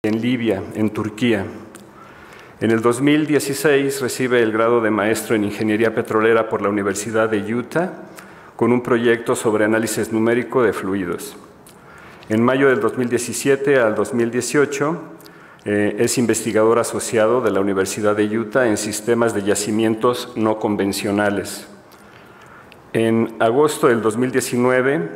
en Libia, en Turquía. En el 2016 recibe el grado de maestro en Ingeniería Petrolera por la Universidad de Utah con un proyecto sobre análisis numérico de fluidos. En mayo del 2017 al 2018 es investigador asociado de la Universidad de Utah en sistemas de yacimientos no convencionales. En agosto del 2019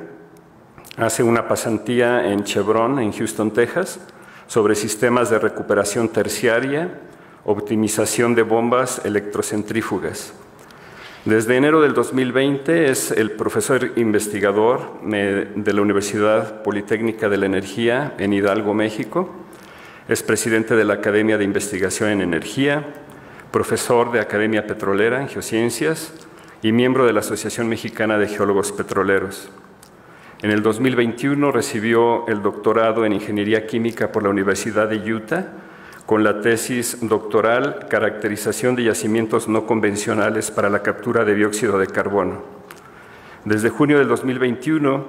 hace una pasantía en Chevron, en Houston, Texas, sobre sistemas de recuperación terciaria, optimización de bombas electrocentrífugas. Desde enero del 2020 es el profesor investigador de la Universidad Politécnica de la Energía en Hidalgo, México. Es presidente de la Academia de Investigación en Energía, profesor de Academia Petrolera en Geociencias y miembro de la Asociación Mexicana de Geólogos Petroleros. En el 2021 recibió el doctorado en Ingeniería Química por la Universidad de Utah con la tesis doctoral Caracterización de yacimientos no convencionales para la captura de dióxido de carbono. Desde junio del 2021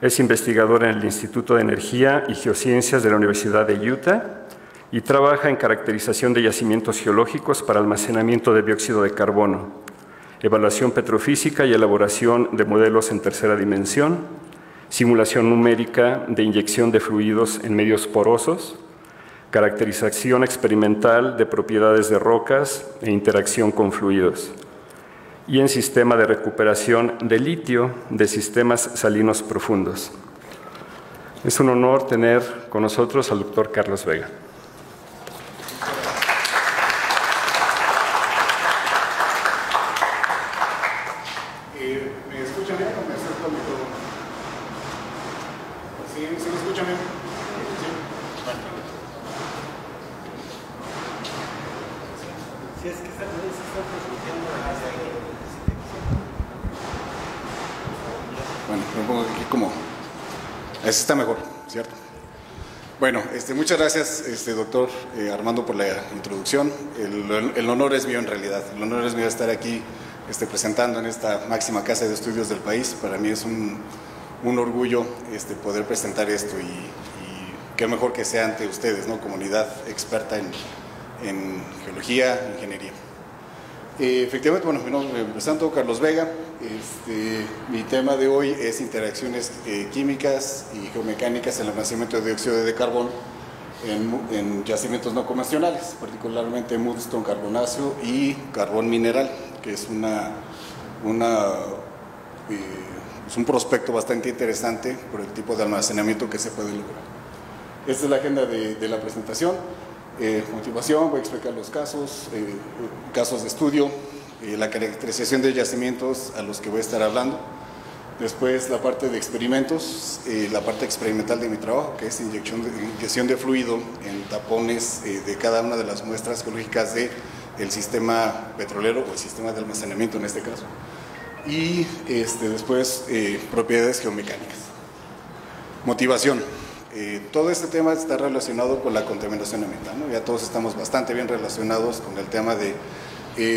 es investigador en el Instituto de Energía y Geociencias de la Universidad de Utah y trabaja en caracterización de yacimientos geológicos para almacenamiento de dióxido de carbono, evaluación petrofísica y elaboración de modelos en tercera dimensión, simulación numérica de inyección de fluidos en medios porosos, caracterización experimental de propiedades de rocas e interacción con fluidos, y en sistema de recuperación de litio de sistemas salinos profundos. Es un honor tener con nosotros al doctor Carlos Vega. ¿Me escuchan bien o me acerco al micrófono? ¿Sí me escuchan bien? Sí. Si es que está transmitiendo Bueno, me pongo aquí como... Así está mejor, ¿cierto? Bueno, muchas gracias, doctor Armando, por la introducción. El honor es mío en realidad. El honor es mío estar aquí presentando en esta máxima casa de estudios del país. Para mí es un orgullo poder presentar esto y qué mejor que sea ante ustedes, ¿no? Comunidad experta en geología, ingeniería. Efectivamente, bueno, mi nombre es Carlos Vega. Mi tema de hoy es interacciones químicas y geomecánicas en el almacenamiento de dióxido de carbono en yacimientos no convencionales, particularmente mudstone carbonáceo y carbón mineral, que es un prospecto bastante interesante por el tipo de almacenamiento que se puede lograr. Esta es la agenda de la presentación. Motivación, voy a explicar los casos de estudio, la caracterización de yacimientos a los que voy a estar hablando. Después la parte de experimentos, la parte experimental de mi trabajo, que es inyección de fluido en tapones de cada una de las muestras geológicas del sistema petrolero o el sistema de almacenamiento en este caso. Y después propiedades geomecánicas. Motivación. Todo este tema está relacionado con la contaminación ambiental, ¿no? Ya todos estamos bastante bien relacionados con el tema de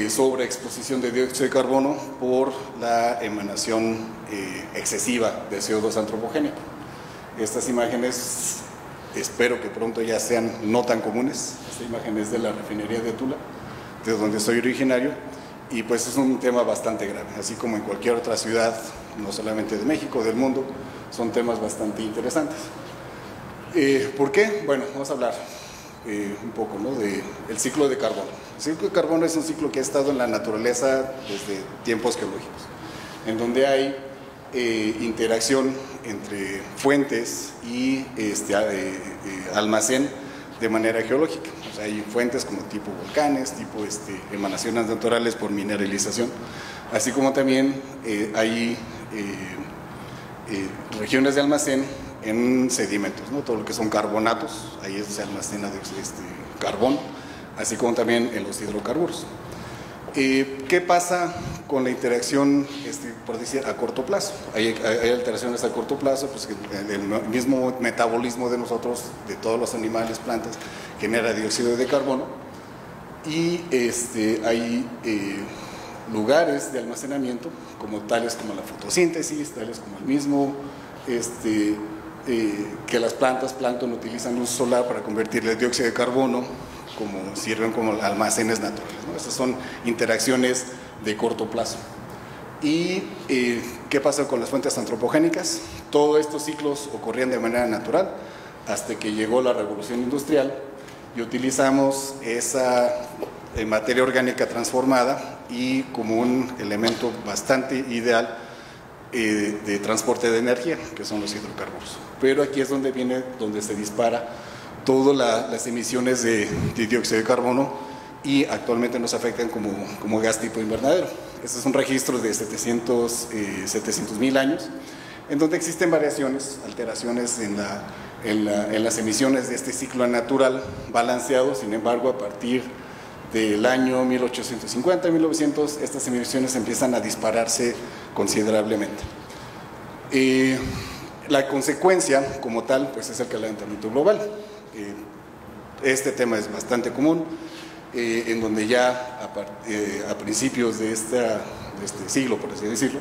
sobreexposición de dióxido de carbono por la emanación excesiva de CO2 antropogénico. Estas imágenes espero que pronto ya sean no tan comunes. Esta imagen es de la refinería de Tula, de donde soy originario, y pues es un tema bastante grave, así como en cualquier otra ciudad, no solamente de México, del mundo, son temas bastante interesantes. ¿Por qué? Bueno, vamos a hablar un poco, ¿no?, del ciclo de carbono. El ciclo de carbono es un ciclo que ha estado en la naturaleza desde tiempos geológicos, en donde hay interacción entre fuentes y almacén de manera geológica. O sea, hay fuentes como tipo volcanes, tipo emanaciones naturales por mineralización, así como también hay regiones de almacén en sedimentos, ¿no? Todo lo que son carbonatos, ahí se almacena carbón, así como también en los hidrocarburos. ¿Qué pasa con la interacción, por decir, a corto plazo? Hay alteraciones a corto plazo, pues el mismo metabolismo de nosotros, de todos los animales, plantas, genera dióxido de carbono, y hay lugares de almacenamiento, como tales como la fotosíntesis, tales como el mismo que las plantas, plancton, utilizan luz solar para convertirle el dióxido de carbono, como sirven como almacenes naturales, ¿no? Estas son interacciones de corto plazo. ¿Y qué pasa con las fuentes antropogénicas? Todos estos ciclos ocurrían de manera natural hasta que llegó la revolución industrial y utilizamos esa materia orgánica transformada y como un elemento bastante ideal de transporte de energía, que son los hidrocarburos. Pero aquí es donde se dispara todas las emisiones de dióxido de carbono y actualmente nos afectan como gas tipo invernadero. Este es un registro de 700.000 años, en donde existen variaciones, alteraciones en las emisiones de este ciclo natural balanceado. Sin embargo, a partir del año 1850, 1900, estas emisiones empiezan a dispararse considerablemente. La consecuencia como tal pues es el calentamiento global. Este tema es bastante común, en donde ya a principios de este siglo, por así decirlo,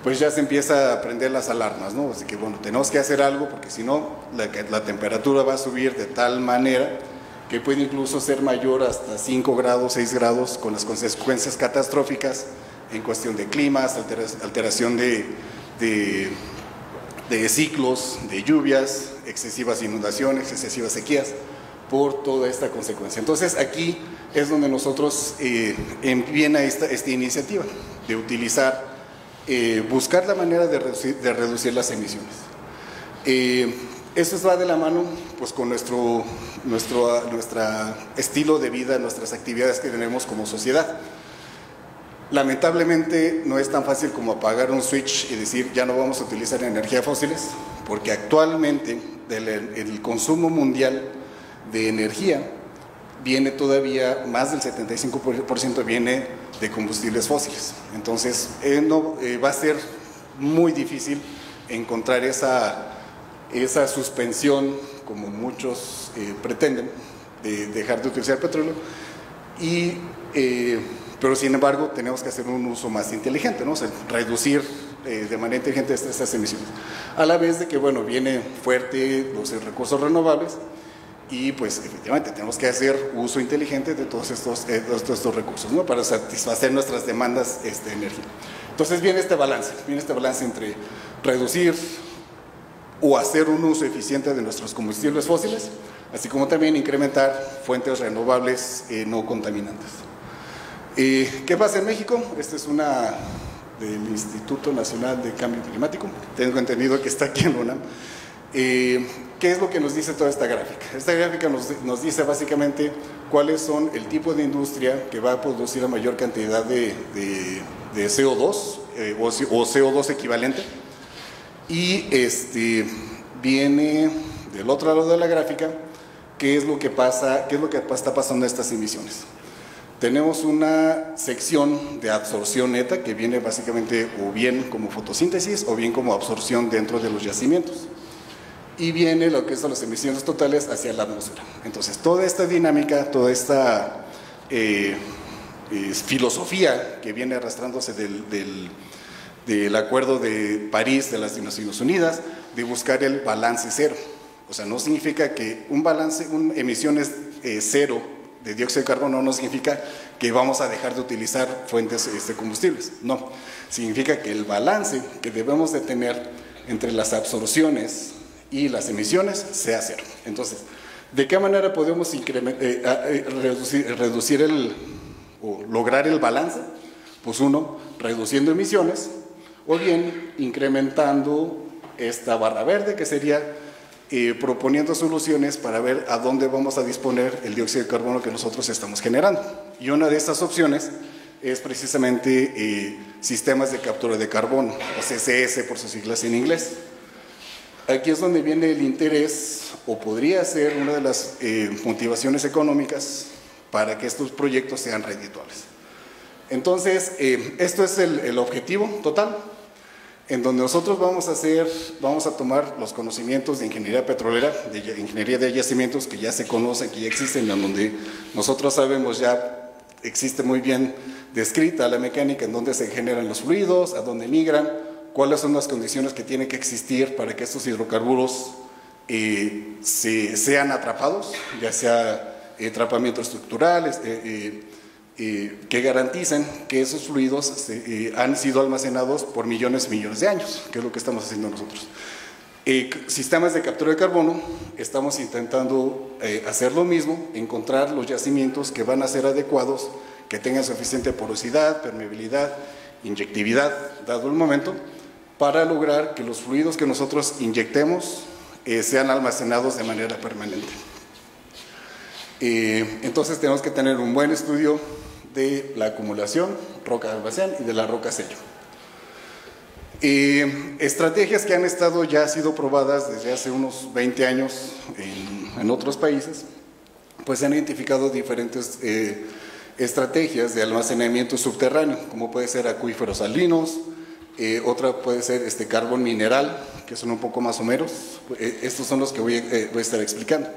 pues ya se empieza a prender las alarmas, ¿no? Así que bueno, tenemos que hacer algo porque si no la temperatura va a subir de tal manera que puede incluso ser mayor hasta 5 grados, 6 grados, con las consecuencias catastróficas en cuestión de climas, alteración de ciclos, de lluvias, excesivas inundaciones, excesivas sequías, por toda esta consecuencia. Entonces aquí es donde nosotros viene esta iniciativa de utilizar, buscar la manera de reducir las emisiones. Eso va de la mano pues, con nuestro estilo de vida, nuestras actividades que tenemos como sociedad. Lamentablemente no es tan fácil como apagar un switch y decir ya no vamos a utilizar energías fósiles, porque actualmente el consumo mundial de energía viene todavía, más del 75% viene de combustibles fósiles. Entonces va a ser muy difícil encontrar esa suspensión, como muchos pretenden, de dejar de utilizar petróleo, pero sin embargo tenemos que hacer un uso más inteligente, ¿no? O sea, reducir de manera inteligente estas emisiones. A la vez de que, bueno, viene fuerte los recursos renovables y pues efectivamente tenemos que hacer uso inteligente de todos estos recursos, ¿no? Para satisfacer nuestras demandas de energía. Entonces viene este balance entre reducir o hacer un uso eficiente de nuestros combustibles fósiles, así como también incrementar fuentes renovables no contaminantes. ¿Qué pasa en México? Esta es una del Instituto Nacional de Cambio Climático, tengo entendido que está aquí en UNAM. ¿Qué es lo que nos dice toda esta gráfica? Esta gráfica nos dice básicamente cuáles son el tipo de industria que va a producir la mayor cantidad de CO2 o CO2 equivalente. Y viene del otro lado de la gráfica qué es lo que está pasando en estas emisiones. Tenemos una sección de absorción neta que viene básicamente o bien como fotosíntesis o bien como absorción dentro de los yacimientos. Y viene lo que son las emisiones totales hacia la atmósfera. Entonces, toda esta dinámica, toda esta filosofía que viene arrastrándose del Acuerdo de París de las Naciones Unidas, de buscar el balance cero. O sea, no significa que emisiones cero de dióxido de carbono no significa que vamos a dejar de utilizar fuentes combustibles. No, significa que el balance que debemos de tener entre las absorciones y las emisiones sea cero. Entonces, ¿de qué manera podemos reducir o lograr el balance? Pues uno, reduciendo emisiones, o bien incrementando esta barra verde, que sería proponiendo soluciones para ver a dónde vamos a disponer el dióxido de carbono que nosotros estamos generando. Y una de estas opciones es precisamente sistemas de captura de carbono, o CCS por sus siglas en inglés. Aquí es donde viene el interés, o podría ser una de las motivaciones económicas para que estos proyectos sean redituables. Entonces, esto es el objetivo total, en donde nosotros vamos a tomar los conocimientos de ingeniería petrolera, de ingeniería de yacimientos que ya se conocen, que ya existen, en donde nosotros sabemos ya existe muy bien descrita la mecánica en donde se generan los fluidos, a dónde migran, cuáles son las condiciones que tienen que existir para que estos hidrocarburos sean atrapados, ya sea atrapamiento estructural, que garanticen que esos fluidos han sido almacenados por millones y millones de años, que es lo que estamos haciendo nosotros. Sistemas de captura de carbono, estamos intentando hacer lo mismo, encontrar los yacimientos que van a ser adecuados, que tengan suficiente porosidad, permeabilidad, inyectividad, dado el momento, para lograr que los fluidos que nosotros inyectemos sean almacenados de manera permanente. Entonces tenemos que tener un buen estudio de la acumulación, roca de almacén y de la roca sello. Estrategias que han sido probadas desde hace unos 20 años en otros países, pues se han identificado diferentes estrategias de almacenamiento subterráneo, como puede ser acuíferos salinos, otra puede ser carbón mineral, que son un poco más someros. Estos son los que voy a estar explicando.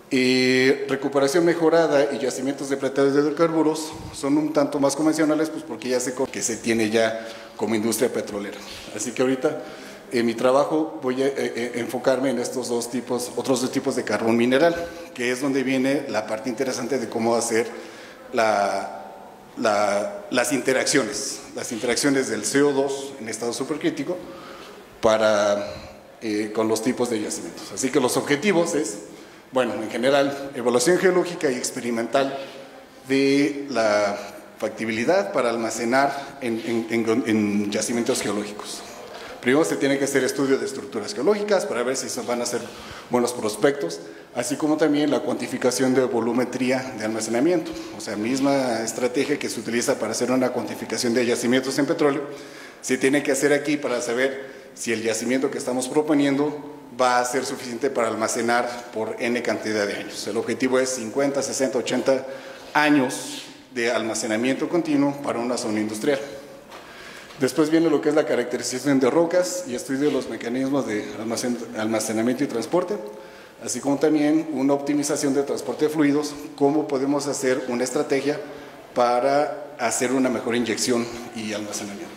Recuperación mejorada y yacimientos depletados de hidrocarburos son un tanto más convencionales, pues porque ya que se tiene ya como industria petrolera. Así que ahorita en mi trabajo voy a enfocarme en estos otros dos tipos de carbón mineral, que es donde viene la parte interesante de cómo hacer las interacciones del CO2 en estado supercrítico con los tipos de yacimientos. Así que los objetivos es, bueno, en general, evaluación geológica y experimental de la factibilidad para almacenar en yacimientos geológicos. Primero se tiene que hacer estudio de estructuras geológicas para ver si van a ser buenos prospectos, así como también la cuantificación de volumetría de almacenamiento, o sea, misma estrategia que se utiliza para hacer una cuantificación de yacimientos en petróleo, se tiene que hacer aquí para saber si el yacimiento que estamos proponiendo va a ser suficiente para almacenar por N cantidad de años. El objetivo es 50, 60, 80 años de almacenamiento continuo para una zona industrial. Después viene lo que es la caracterización de rocas y estudio de los mecanismos de almacenamiento y transporte, así como también una optimización de transporte de fluidos, cómo podemos hacer una estrategia para hacer una mejor inyección y almacenamiento.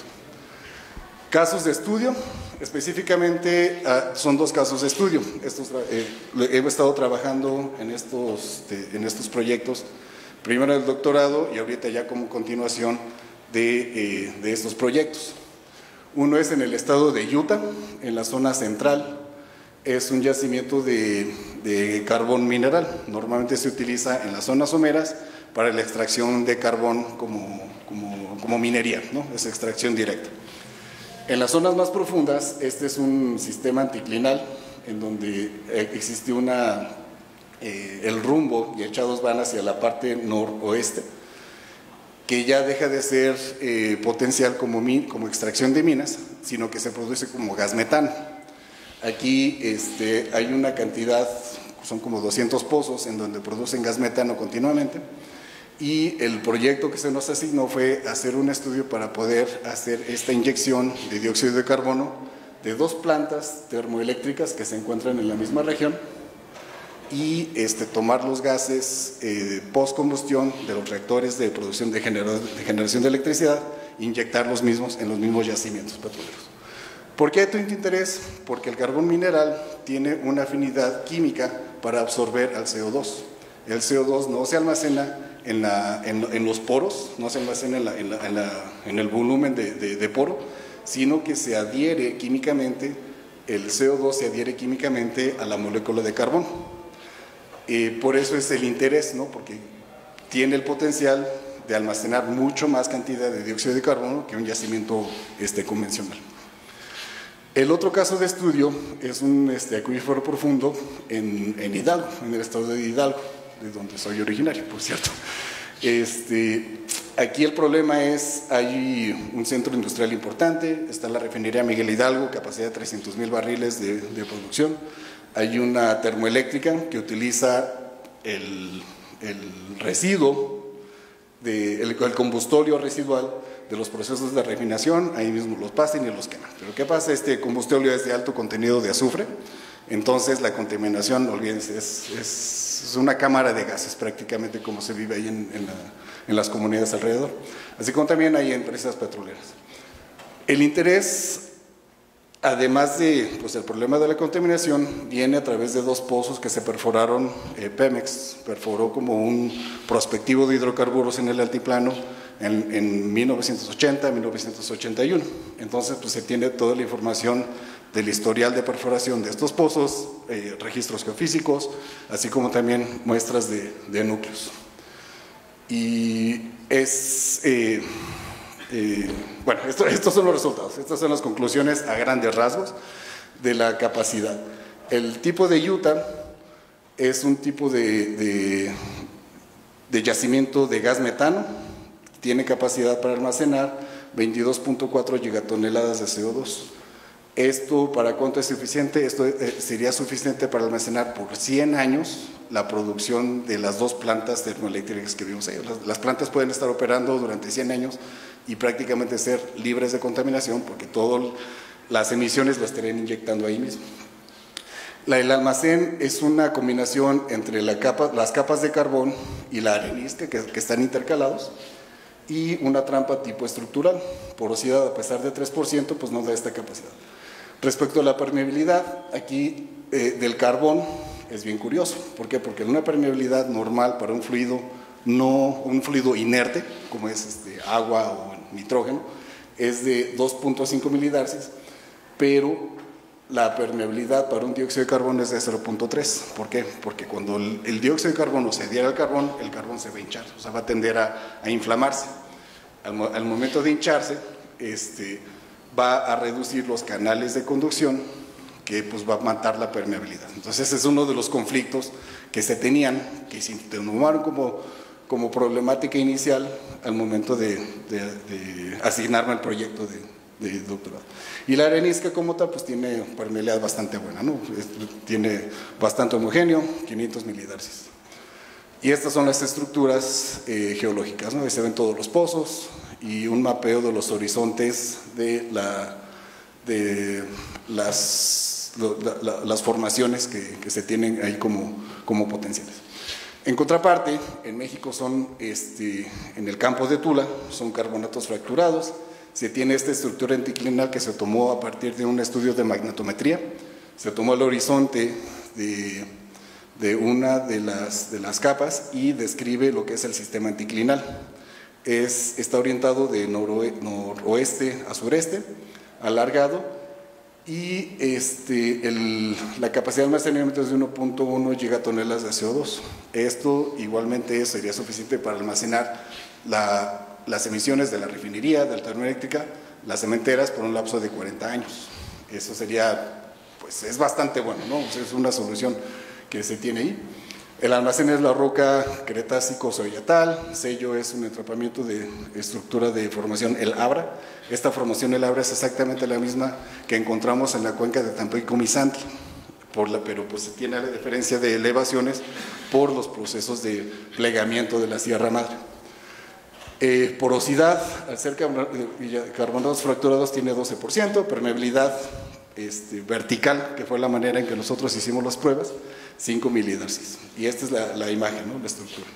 Casos de estudio, específicamente son dos casos de estudio. He estado trabajando en estos proyectos, primero en el doctorado y ahorita ya como continuación de estos proyectos. Uno es en el estado de Utah, en la zona central. Es un yacimiento de carbón mineral. Normalmente se utiliza en las zonas someras para la extracción de carbón como minería, ¿no? Es extracción directa. En las zonas más profundas, este es un sistema anticlinal en donde existe el rumbo y echados van hacia la parte noroeste, que ya deja de ser potencial como extracción de minas, sino que se produce como gas metano. Aquí hay una cantidad, son como 200 pozos en donde producen gas metano continuamente, y el proyecto que se nos asignó fue hacer un estudio para poder hacer esta inyección de dióxido de carbono de dos plantas termoeléctricas que se encuentran en la misma región y tomar los gases post-combustión de los reactores de producción de generación de electricidad e inyectar los mismos en los mismos yacimientos petroleros. ¿Por qué hay tanto interés? Porque el carbón mineral tiene una afinidad química para absorber al CO2. El CO2 no se almacena en los poros, no se almacena en el volumen de poro, sino que se adhiere químicamente, el CO2 se adhiere químicamente a la molécula de carbón. Por eso es el interés, ¿no? Porque tiene el potencial de almacenar mucho más cantidad de dióxido de carbono que un yacimiento convencional. El otro caso de estudio es un acuífero profundo en Hidalgo, en el estado de Hidalgo, de donde soy originario, por cierto. Aquí el problema es, hay un centro industrial importante, está la refinería Miguel Hidalgo, capacidad de 300,000 barriles de producción, hay una termoeléctrica que utiliza el residuo, el combustorio residual de los procesos de refinación, ahí mismo los pasan y los queman. Pero ¿qué pasa? Este combustorio es de alto contenido de azufre, entonces la contaminación, olvídense, es una cámara de gases prácticamente como se vive ahí en las comunidades alrededor, así como también hay empresas petroleras. El interés, además de pues, el problema de la contaminación, viene a través de dos pozos que se perforaron. Pemex perforó como un prospectivo de hidrocarburos en el altiplano en 1980, 1981. Entonces, pues, se tiene toda la información del historial de perforación de estos pozos, registros geofísicos, así como también muestras de núcleos. Y es... bueno, estos son los resultados, estas son las conclusiones a grandes rasgos de la capacidad. El tipo de Utah es un tipo de yacimiento de gas metano, tiene capacidad para almacenar 22.4 gigatoneladas de CO2. ¿Esto para cuánto es suficiente? Esto sería suficiente para almacenar por 100 años la producción de las dos plantas termoeléctricas que vimos ahí. Las plantas pueden estar operando durante 100 años y prácticamente ser libres de contaminación porque todas las emisiones las estarían inyectando ahí mismo. El almacén es una combinación entre las capas de carbón y la arenisca que están intercalados y una trampa tipo estructural. Porosidad a pesar de 3%, pues nos da esta capacidad. Respecto a la permeabilidad, aquí del carbón es bien curioso. ¿Por qué? Porque una permeabilidad normal para un fluido, no un fluido inerte, como es agua o nitrógeno, es de 2.5 milidarcies, pero la permeabilidad para un dióxido de carbono es de 0.3. ¿Por qué? Porque cuando el dióxido de carbono se adhiere al carbón, el carbón se va a hinchar, o sea, va a tender a inflamarse. Al momento de hincharse, va a reducir los canales de conducción, que pues va a matar la permeabilidad. Entonces ese es uno de los conflictos que se tenían, que se tomaron como problemática inicial al momento de asignarme al proyecto de doctorado. Y la arenisca como tal pues tiene permeabilidad bastante buena, ¿no? Tiene bastante homogéneo, 500 milidarcies. Y estas son las estructuras geológicas, ¿no? Ahí se ven todos los pozos y un mapeo de los horizontes de las formaciones que se tienen ahí como potenciales. En contraparte, en México son, en el campo de Tula, son carbonatos fracturados. Se tiene esta estructura anticlinal que se tomó a partir de un estudio de magnetometría. Se tomó el horizonte de una de las capas y describe lo que es el sistema anticlinal. Está orientado de noroeste a sureste, alargado, y la capacidad de almacenamiento es de 1.1 gigatoneladas de CO2. Esto igualmente sería suficiente para almacenar las emisiones de la refinería, de la termoeléctrica, las cementeras por un lapso de 40 años. Eso sería, pues es bastante bueno, ¿no? Pues es una solución que se tiene ahí. El almacén es la roca Cretácico-Sorietal, sello es un atrapamiento de estructura de formación El Abra. Esta formación El Abra es exactamente la misma que encontramos en la cuenca de Tampico-Misantla, pero pues se tiene la diferencia de elevaciones por los procesos de plegamiento de la Sierra Madre. Porosidad, al ser carbonatos fracturados, tiene 12%, permeabilidad vertical, que fue la manera en que nosotros hicimos las pruebas, 5 milidarcies. Y esta es la imagen, ¿no? La estructura.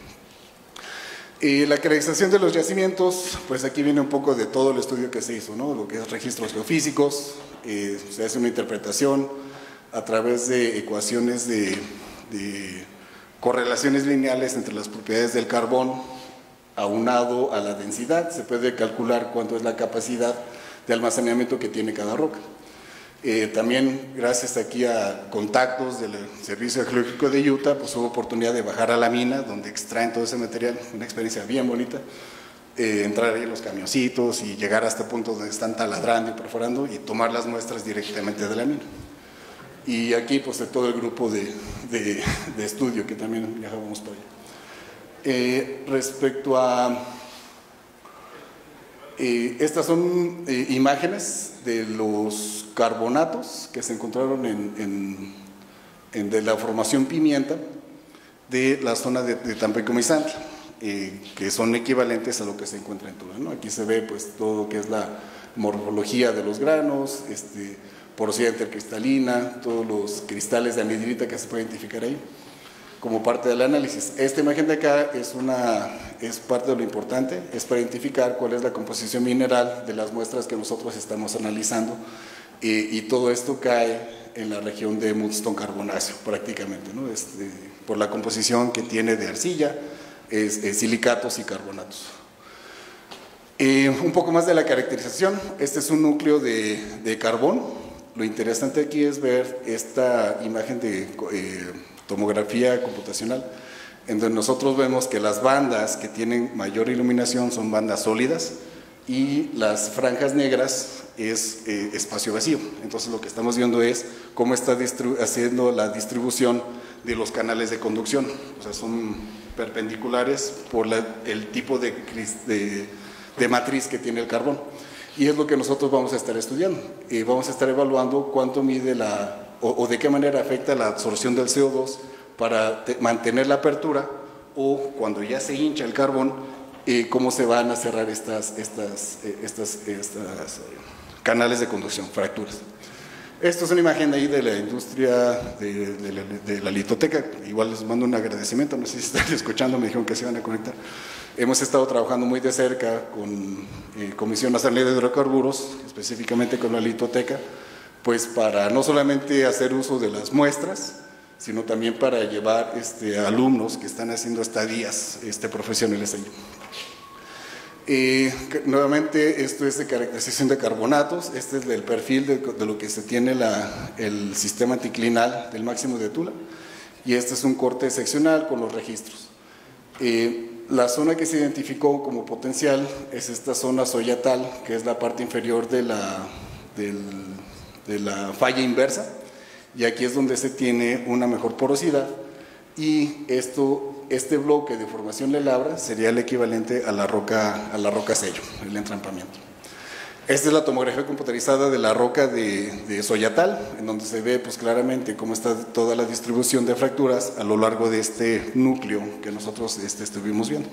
La caracterización de los yacimientos, pues aquí viene un poco de todo el estudio que se hizo, ¿no? Lo que es registros geofísicos, se hace una interpretación a través de ecuaciones de correlaciones lineales entre las propiedades del carbón aunado a la densidad. Se puede calcular cuánto es la capacidad de almacenamiento que tiene cada roca. También gracias aquí a contactos del Servicio Geológico de Utah, pues hubo oportunidad de bajar a la mina donde extraen todo ese material, una experiencia bien bonita, entrar ahí en los camioncitos y llegar hasta el punto donde están taladrando y perforando y tomar las muestras directamente de la mina. Y aquí pues de todo el grupo de estudio que también viajábamos para allá. Respecto a... estas son imágenes de los carbonatos que se encontraron de la formación Pimienta de la zona de Tampico-Misantla, que son equivalentes a lo que se encuentra en Tula, ¿no? Aquí se ve pues todo lo que es la morfología de los granos, porosidad intercristalina, todos los cristales de anhidrita que se puede identificar ahí. como parte del análisis. Esta imagen de acá es parte de lo importante, es para identificar cuál es la composición mineral de las muestras que nosotros estamos analizando, y todo esto cae en la región de mudstone carbonáceo prácticamente, ¿no? Por la composición que tiene de arcilla, silicatos y carbonatos. Un poco más de la caracterización. Este es un núcleo de carbón. Lo interesante aquí es ver esta imagen de tomografía computacional, en donde nosotros vemos que las bandas que tienen mayor iluminación son bandas sólidas y las franjas negras es espacio vacío. Entonces lo que estamos viendo es cómo está haciendo la distribución de los canales de conducción. O sea, son perpendiculares por el tipo de matriz que tiene el carbón. Y es lo que nosotros vamos a estar estudiando. Vamos a estar evaluando cuánto mide o de qué manera afecta la absorción del CO2 para mantener la apertura, o cuando ya se hincha el carbón, cómo se van a cerrar estas canales de conducción, fracturas. Esto es una imagen ahí de la industria de la litoteca. Igual les mando un agradecimiento, no sé si están escuchando, me dijeron que se iban a conectar. Hemos estado trabajando muy de cerca con Comisión Nacional de Hidrocarburos, específicamente con la litoteca, pues para no solamente hacer uso de las muestras, sino también para llevar alumnos que están haciendo estadías profesionales ahí. Nuevamente, esto es de caracterización de carbonatos. Este es el perfil de lo que se tiene el sistema anticlinal del máximo de Tula, y este es un corte seccional con los registros. La zona que se identificó como potencial es esta zona soyatal, que es la parte inferior de la falla inversa, y aquí es donde se tiene una mejor porosidad, y este bloque de formación de labra sería el equivalente a la roca sello, el entrampamiento. Esta es la tomografía computarizada de la roca de Soyatal, en donde se ve pues claramente cómo está toda la distribución de fracturas a lo largo de este núcleo que nosotros estuvimos viendo.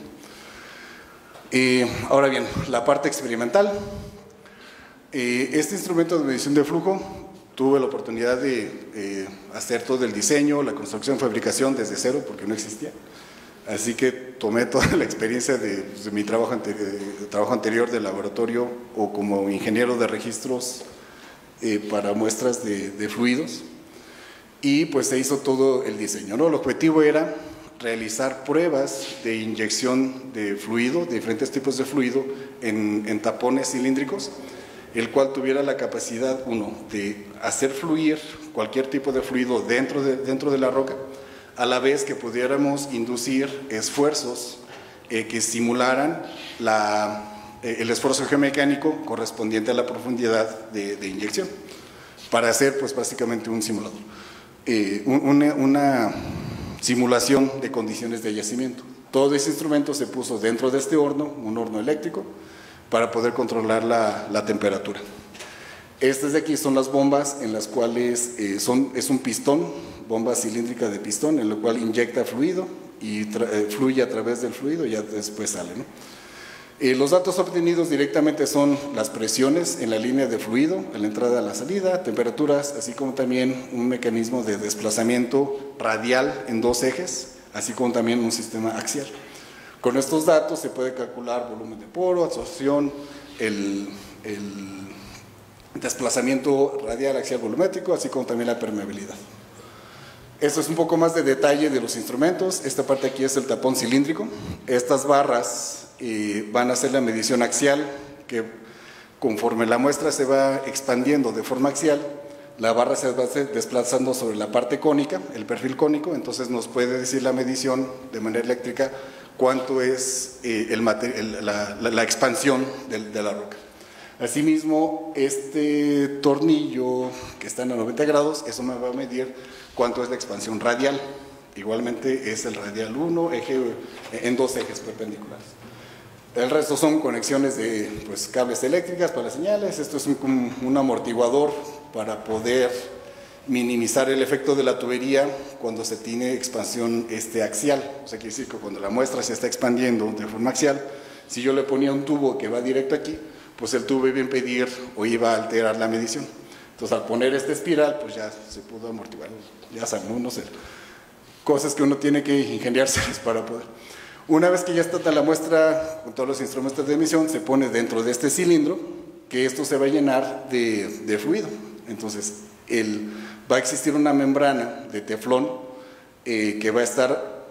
Ahora bien, la parte experimental. Este instrumento de medición de flujo, tuve la oportunidad de hacer todo el diseño, la construcción, fabricación desde cero, porque no existía. Así que tomé toda la experiencia de mi trabajo anterior de laboratorio o como ingeniero de registros para muestras de fluidos, y pues se hizo todo el diseño, ¿no? El objetivo era realizar pruebas de inyección de fluido, de diferentes tipos de fluido en tapones cilíndricos, el cual tuviera la capacidad, uno, de hacer fluir cualquier tipo de fluido dentro de la roca, a la vez que pudiéramos inducir esfuerzos que simularan el esfuerzo geomecánico correspondiente a la profundidad de inyección, para hacer pues básicamente un simulador, una simulación de condiciones de yacimiento. Todo ese instrumento se puso dentro de este horno, un horno eléctrico, para poder controlar la temperatura. Estas de aquí son las bombas en las cuales es un pistón, bomba cilíndrica de pistón, en lo cual inyecta fluido y fluye a través del fluido y ya después sale, ¿no? Los datos obtenidos directamente son las presiones en la línea de fluido, en la entrada a la salida, temperaturas, así como también un mecanismo de desplazamiento radial en dos ejes, así como también un sistema axial. Con estos datos se puede calcular volumen de poro, absorción, el desplazamiento radial, axial, volumétrico, así como también la permeabilidad. Esto es un poco más de detalle de los instrumentos. Esta parte aquí es el tapón cilíndrico. Estas barras van a hacer la medición axial, que conforme la muestra se va expandiendo de forma axial, la barra se va desplazando sobre la parte cónica, el perfil cónico, entonces nos puede decir la medición de manera eléctrica cuánto es la expansión de la roca. Asimismo, este tornillo que está en 90 grados, eso me va a medir cuánto es la expansión radial. Igualmente es el radial 1, en dos ejes perpendiculares. El resto son conexiones de cables eléctricas para las señales. Esto es un amortiguador para poder minimizar el efecto de la tubería cuando se tiene expansión axial. O sea, quiere decir que cuando la muestra se está expandiendo de forma axial, si yo le ponía un tubo que va directo aquí, pues el tubo iba a impedir o iba a alterar la medición. Entonces, al poner esta espiral, pues ya se pudo amortiguar. Ya saben, no sé. cosas que uno tiene que ingeniárselas para poder. Una vez que ya está la muestra con todos los instrumentos de emisión, se pone dentro de este cilindro, que esto se va a llenar de fluido. Entonces, va a existir una membrana de teflón que va a estar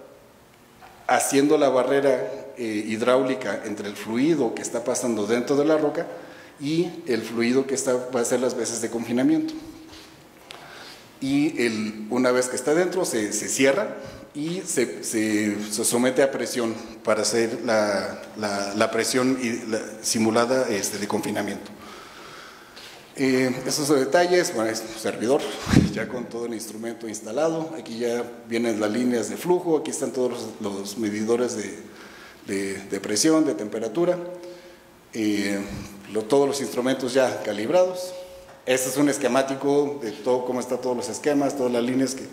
haciendo la barrera hidráulica entre el fluido que está pasando dentro de la roca y el fluido que va a hacer las veces de confinamiento. Y una vez que está dentro, se cierra y se somete a presión para hacer la presión simulada de confinamiento. Esos detalles, bueno, es un servidor ya con todo el instrumento instalado. Aquí ya vienen las líneas de flujo, aquí están todos los medidores de presión, de temperatura, todos los instrumentos ya calibrados. Este es un esquemático de todo, cómo están todos los esquemas, todas las líneas que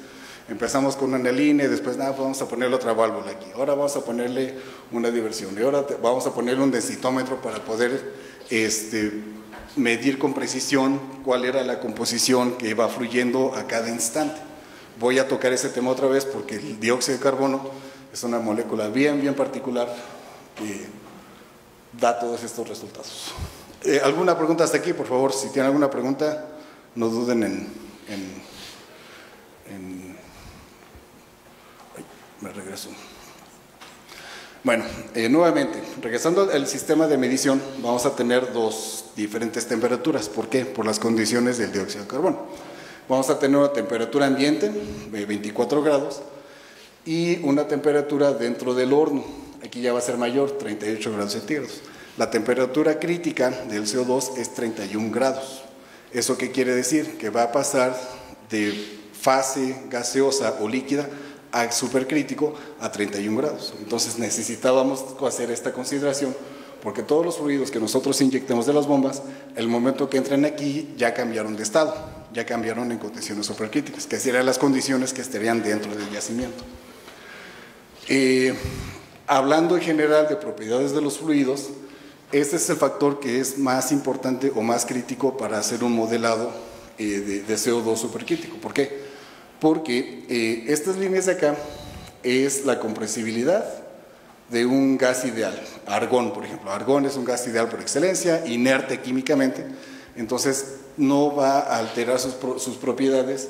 empezamos con una línea y después vamos a ponerle otra válvula aquí, ahora vamos a ponerle una diversión y ahora vamos a ponerle un densitómetro para poder medir con precisión cuál era la composición que iba fluyendo a cada instante. Voy a tocar ese tema otra vez porque el dióxido de carbono es una molécula bien particular que da todos estos resultados. ¿Alguna pregunta hasta aquí? Por favor, si tienen alguna pregunta, no duden me regreso. Bueno, nuevamente, regresando al sistema de medición, vamos a tener dos diferentes temperaturas. ¿Por qué? Por las condiciones del dióxido de carbono. Vamos a tener una temperatura ambiente de 24 grados y una temperatura dentro del horno. Aquí ya va a ser mayor, 38 grados centígrados. La temperatura crítica del CO2 es 31 grados. ¿Eso qué quiere decir? Que va a pasar de fase gaseosa o líquida a supercrítico a 31 grados. Entonces necesitábamos hacer esta consideración porque todos los fluidos que nosotros inyectemos de las bombas, el momento que entren aquí ya cambiaron de estado, ya cambiaron en condiciones supercríticas, que serían las condiciones que estarían dentro del yacimiento. Hablando en general de propiedades de los fluidos, este es el factor que es más importante o más crítico para hacer un modelado de CO2 supercrítico. ¿Por qué? Porque estas líneas de acá es la compresibilidad de un gas ideal. Argón, por ejemplo. Argón es un gas ideal por excelencia, inerte químicamente, entonces no va a alterar sus propiedades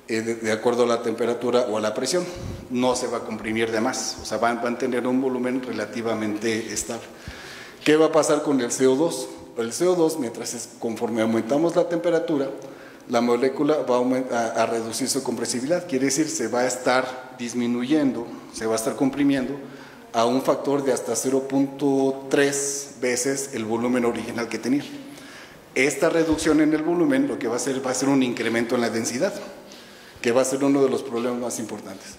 de acuerdo a la temperatura o a la presión. No se va a comprimir de más, o sea, van a tener un volumen relativamente estable. ¿Qué va a pasar con el CO2? El CO2, conforme aumentamos la temperatura, la molécula va a reducir su compresibilidad, quiere decir, se va a estar disminuyendo, se va a estar comprimiendo a un factor de hasta 0.3 veces el volumen original que tenía. Esta reducción en el volumen lo que va a ser un incremento en la densidad, que va a ser uno de los problemas más importantes.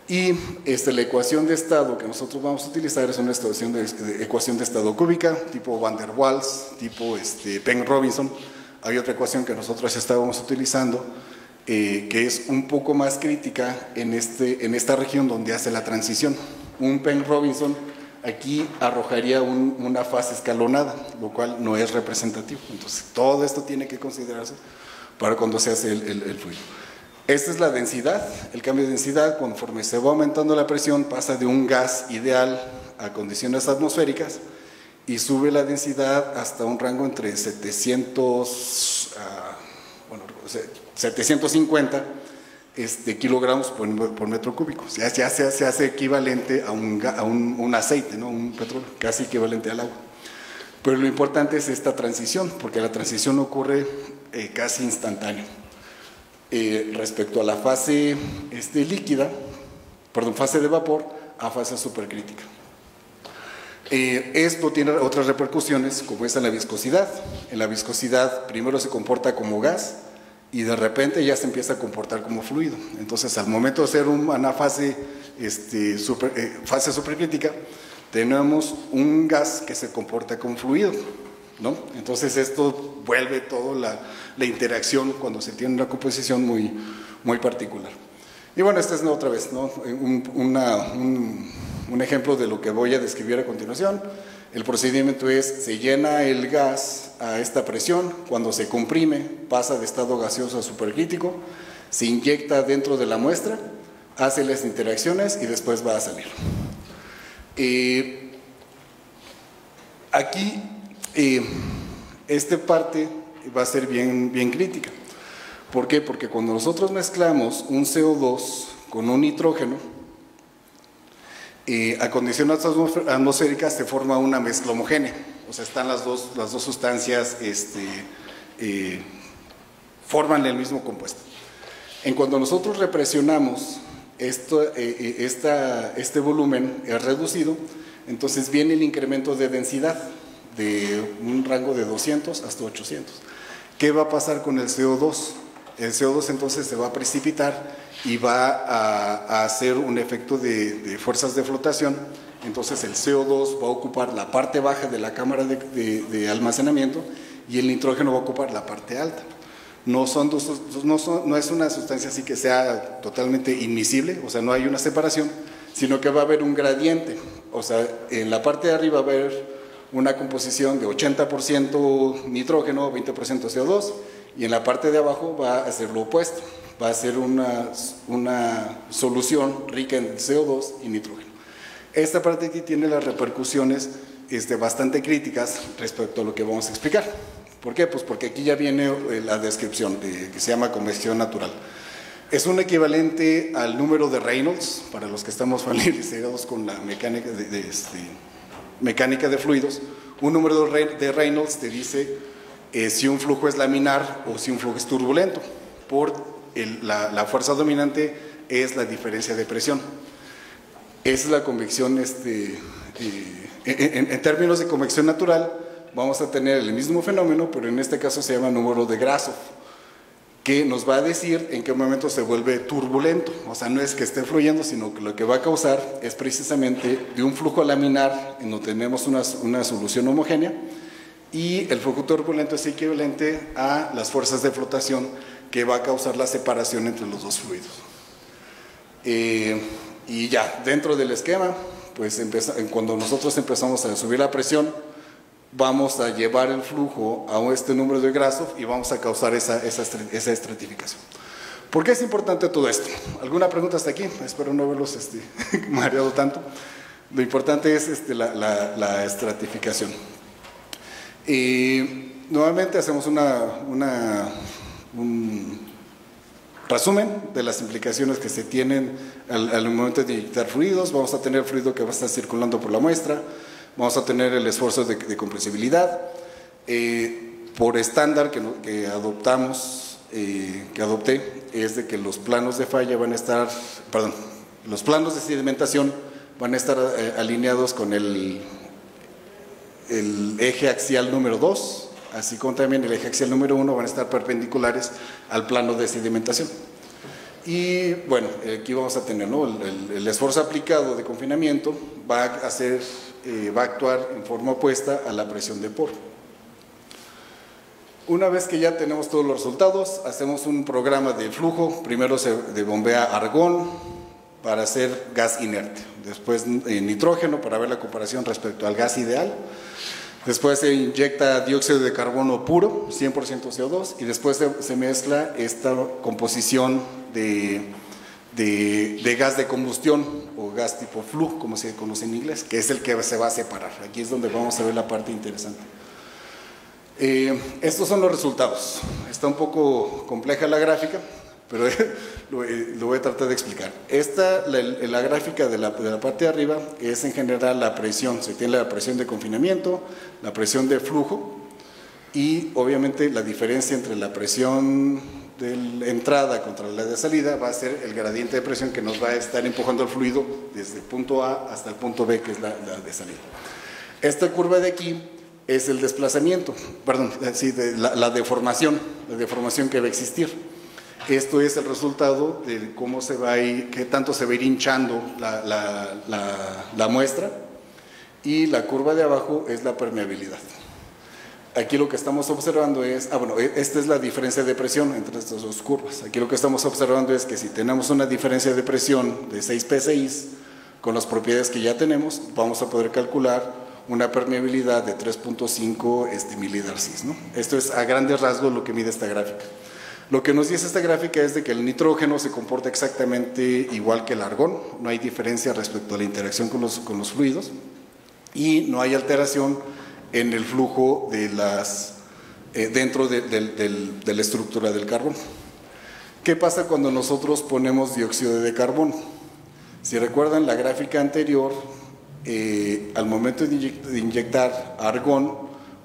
Y la ecuación de estado que nosotros vamos a utilizar es una ecuación de estado cúbica, tipo Van der Waals, tipo Penn-Robinson. Hay otra ecuación que nosotros estábamos utilizando, que es un poco más crítica en esta región donde hace la transición. Un Penn-Robinson aquí arrojaría una fase escalonada, lo cual no es representativo. Entonces, todo esto tiene que considerarse para cuando se hace el fluido. Esta es la densidad, el cambio de densidad, conforme se va aumentando la presión, pasa de un gas ideal a condiciones atmosféricas y sube la densidad hasta un rango entre 750 kilogramos por metro cúbico. O sea, ya se hace equivalente a un aceite, ¿no? Un petróleo, casi equivalente al agua. Pero lo importante es esta transición, porque la transición ocurre casi instantáneo. Respecto a la fase fase de vapor a fase supercrítica. Esto tiene otras repercusiones, como es en la viscosidad. En la viscosidad primero se comporta como gas y de repente ya se empieza a comportar como fluido. Entonces, al momento de hacer una fase supercrítica, tenemos un gas que se comporta como fluido, ¿no? Entonces esto vuelve toda la interacción cuando se tiene una composición muy particular. Y bueno, esta es otra vez, ¿no? un ejemplo de lo que voy a describir a continuación. El procedimiento es, se llena el gas a esta presión, cuando se comprime pasa de estado gaseoso a supercrítico, se inyecta dentro de la muestra, hace las interacciones y después va a salir. Aquí, esta parte va a ser bien crítica. ¿Por qué? Porque cuando nosotros mezclamos un CO2 con un nitrógeno, a condiciones atmosféricas se forma una mezcla homogénea. O sea, están las dos sustancias, forman el mismo compuesto. En cuando nosotros represionamos este volumen es reducido, entonces viene el incremento de densidad de un rango de 200 hasta 800. ¿Qué va a pasar con el CO2? El CO2 entonces se va a precipitar y va a hacer un efecto de fuerzas de flotación. Entonces el CO2 va a ocupar la parte baja de la cámara de almacenamiento y el nitrógeno va a ocupar la parte alta. No es una sustancia así que sea totalmente inmisible, o sea, no hay una separación, sino que va a haber un gradiente. O sea, en la parte de arriba va a haber una composición de 80% nitrógeno, 20% CO2, y en la parte de abajo va a ser lo opuesto, va a ser una solución rica en CO2 y nitrógeno. Esta parte aquí tiene las repercusiones bastante críticas respecto a lo que vamos a explicar. ¿Por qué? Pues porque aquí ya viene la descripción que se llama convección natural. Es un equivalente al número de Reynolds, para los que estamos familiarizados con la mecánica de fluidos. Un número de Reynolds te dice si un flujo es laminar o si un flujo es turbulento. La fuerza dominante es la diferencia de presión. Esa es la convección, en términos de convección natural, vamos a tener el mismo fenómeno, pero en este caso se llama número de Grasov, que nos va a decir en qué momento se vuelve turbulento. O sea, no es que esté fluyendo, sino que lo que va a causar es precisamente de un flujo laminar, en donde tenemos una solución homogénea, y el flujo turbulento es equivalente a las fuerzas de flotación que va a causar la separación entre los dos fluidos. Y ya, dentro del esquema, pues cuando nosotros empezamos a subir la presión, vamos a llevar el flujo a este número de Grasov y vamos a causar esa estratificación. ¿Por qué es importante todo esto? ¿Alguna pregunta hasta aquí? Espero no haberlos mareado tanto. Lo importante es la estratificación. Nuevamente hacemos un resumen de las implicaciones que se tienen al momento de inyectar fluidos. Vamos a tener fluido que va a estar circulando por la muestra. Vamos a tener el esfuerzo de compresibilidad. Por estándar que adopté, es de que los planos de falla van a estar, los planos de sedimentación van a estar alineados con el eje axial número 2, así como también el eje axial número 1 van a estar perpendiculares al plano de sedimentación. Y bueno, aquí vamos a tener, ¿no? el esfuerzo aplicado de confinamiento va a actuar en forma opuesta a la presión de poro. Una vez que ya tenemos todos los resultados, hacemos un programa de flujo. Primero se bombea argón para hacer gas inerte, después nitrógeno para ver la comparación respecto al gas ideal, después se inyecta dióxido de carbono puro, 100% CO2, y después se mezcla esta composición de gas de combustión o gas tipo flue, como se conoce en inglés, que es el que se va a separar. Aquí es donde vamos a ver la parte interesante. Estos son los resultados. Está un poco compleja la gráfica, pero lo voy a tratar de explicar. La gráfica de la parte de arriba es en general la presión. Se tiene la presión de confinamiento, la presión de flujo y obviamente la diferencia entre la presión de la entrada contra la de salida va a ser el gradiente de presión que nos va a estar empujando el fluido desde el punto A hasta el punto B, que es la de salida. Esta curva de aquí es el desplazamiento, la deformación que va a existir. Esto es el resultado de cómo qué tanto se va a ir hinchando la muestra, y la curva de abajo es la permeabilidad. Aquí lo que estamos observando es, esta es la diferencia de presión entre estas dos curvas. Aquí lo que estamos observando es que si tenemos una diferencia de presión de 6 psi, con las propiedades que ya tenemos, vamos a poder calcular una permeabilidad de 3.5 milidarcis, ¿no? Esto es a grandes rasgos lo que mide esta gráfica. Lo que nos dice esta gráfica es de que el nitrógeno se comporta exactamente igual que el argón, no hay diferencia respecto a la interacción con los fluidos y no hay alteración en el flujo de dentro de la estructura del carbono. ¿Qué pasa cuando nosotros ponemos dióxido de carbono? Si recuerdan la gráfica anterior, al momento de inyectar argón,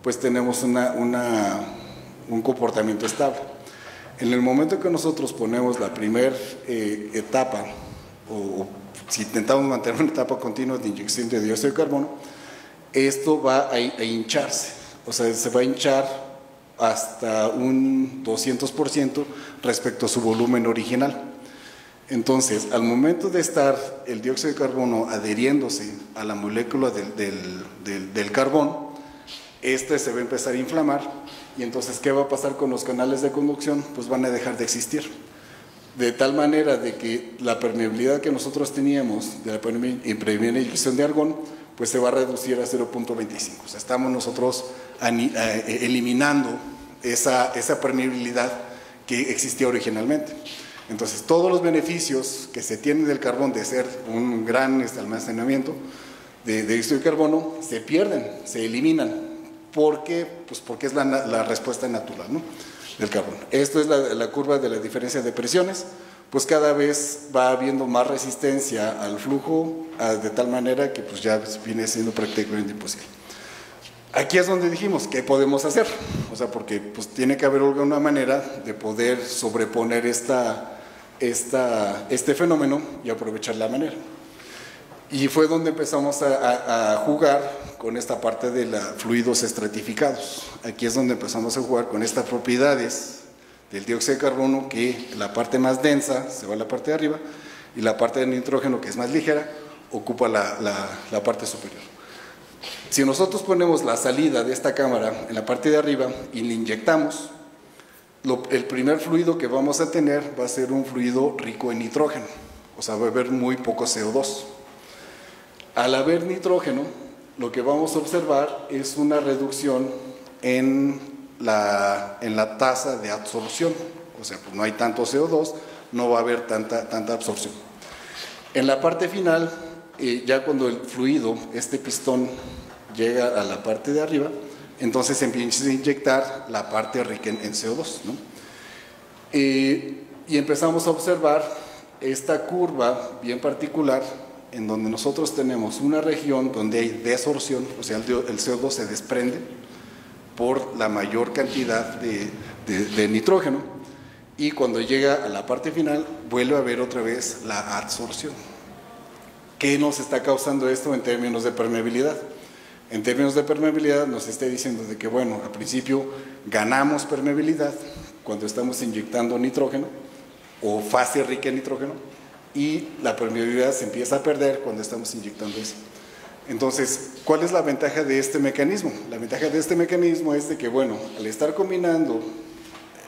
pues tenemos un comportamiento estable. En el momento que nosotros ponemos la primera etapa, o si intentamos mantener una etapa continua de inyección de dióxido de carbono, esto va a hincharse, o sea, se va a hinchar hasta un 200% respecto a su volumen original. Entonces, al momento de estar el dióxido de carbono adheriéndose a la molécula del carbón, este se va a empezar a inflamar. Y entonces, ¿qué va a pasar con los canales de conducción? Pues van a dejar de existir. De tal manera de que la permeabilidad que nosotros teníamos de la primera inyección de argón, pues se va a reducir a 0.25. O sea, estamos nosotros eliminando esa permeabilidad que existía originalmente. Entonces, todos los beneficios que se tienen del carbón de ser un gran almacenamiento de dióxido de carbono se pierden, se eliminan. ¿Por qué? Pues porque es la respuesta natural, ¿no?, del carbono. Esto es la curva de la diferencia de presiones, pues cada vez va habiendo más resistencia al flujo, de tal manera que pues ya viene siendo prácticamente imposible. Aquí es donde dijimos, ¿qué podemos hacer? O sea, porque pues tiene que haber alguna manera de poder sobreponer este fenómeno y aprovechar la manera. Y fue donde empezamos a jugar con esta parte de fluidos estratificados. Aquí es donde empezamos a jugar con estas propiedades del dióxido de carbono, que la parte más densa se va a la parte de arriba y la parte del nitrógeno, que es más ligera, ocupa la parte superior. Si nosotros ponemos la salida de esta cámara en la parte de arriba y le inyectamos, el primer fluido que vamos a tener va a ser un fluido rico en nitrógeno, o sea, va a haber muy poco CO2. Al haber nitrógeno, lo que vamos a observar es una reducción en la tasa de absorción, o sea, pues no hay tanto CO2, no va a haber tanta absorción. En la parte final, ya cuando el fluido, este pistón, llega a la parte de arriba, entonces empieza a inyectar la parte rica en CO2, ¿no? Y empezamos a observar esta curva bien particular, en donde nosotros tenemos una región donde hay desorción, o sea, el CO2 se desprende por la mayor cantidad de nitrógeno, y cuando llega a la parte final vuelve a haber otra vez la absorción. ¿Qué nos está causando esto en términos de permeabilidad? En términos de permeabilidad nos está diciendo de que, bueno, al principio ganamos permeabilidad cuando estamos inyectando nitrógeno o fase rica en nitrógeno, y la permeabilidad se empieza a perder cuando estamos inyectando eso. Entonces, ¿cuál es la ventaja de este mecanismo? La ventaja de este mecanismo es de que, bueno, al estar combinando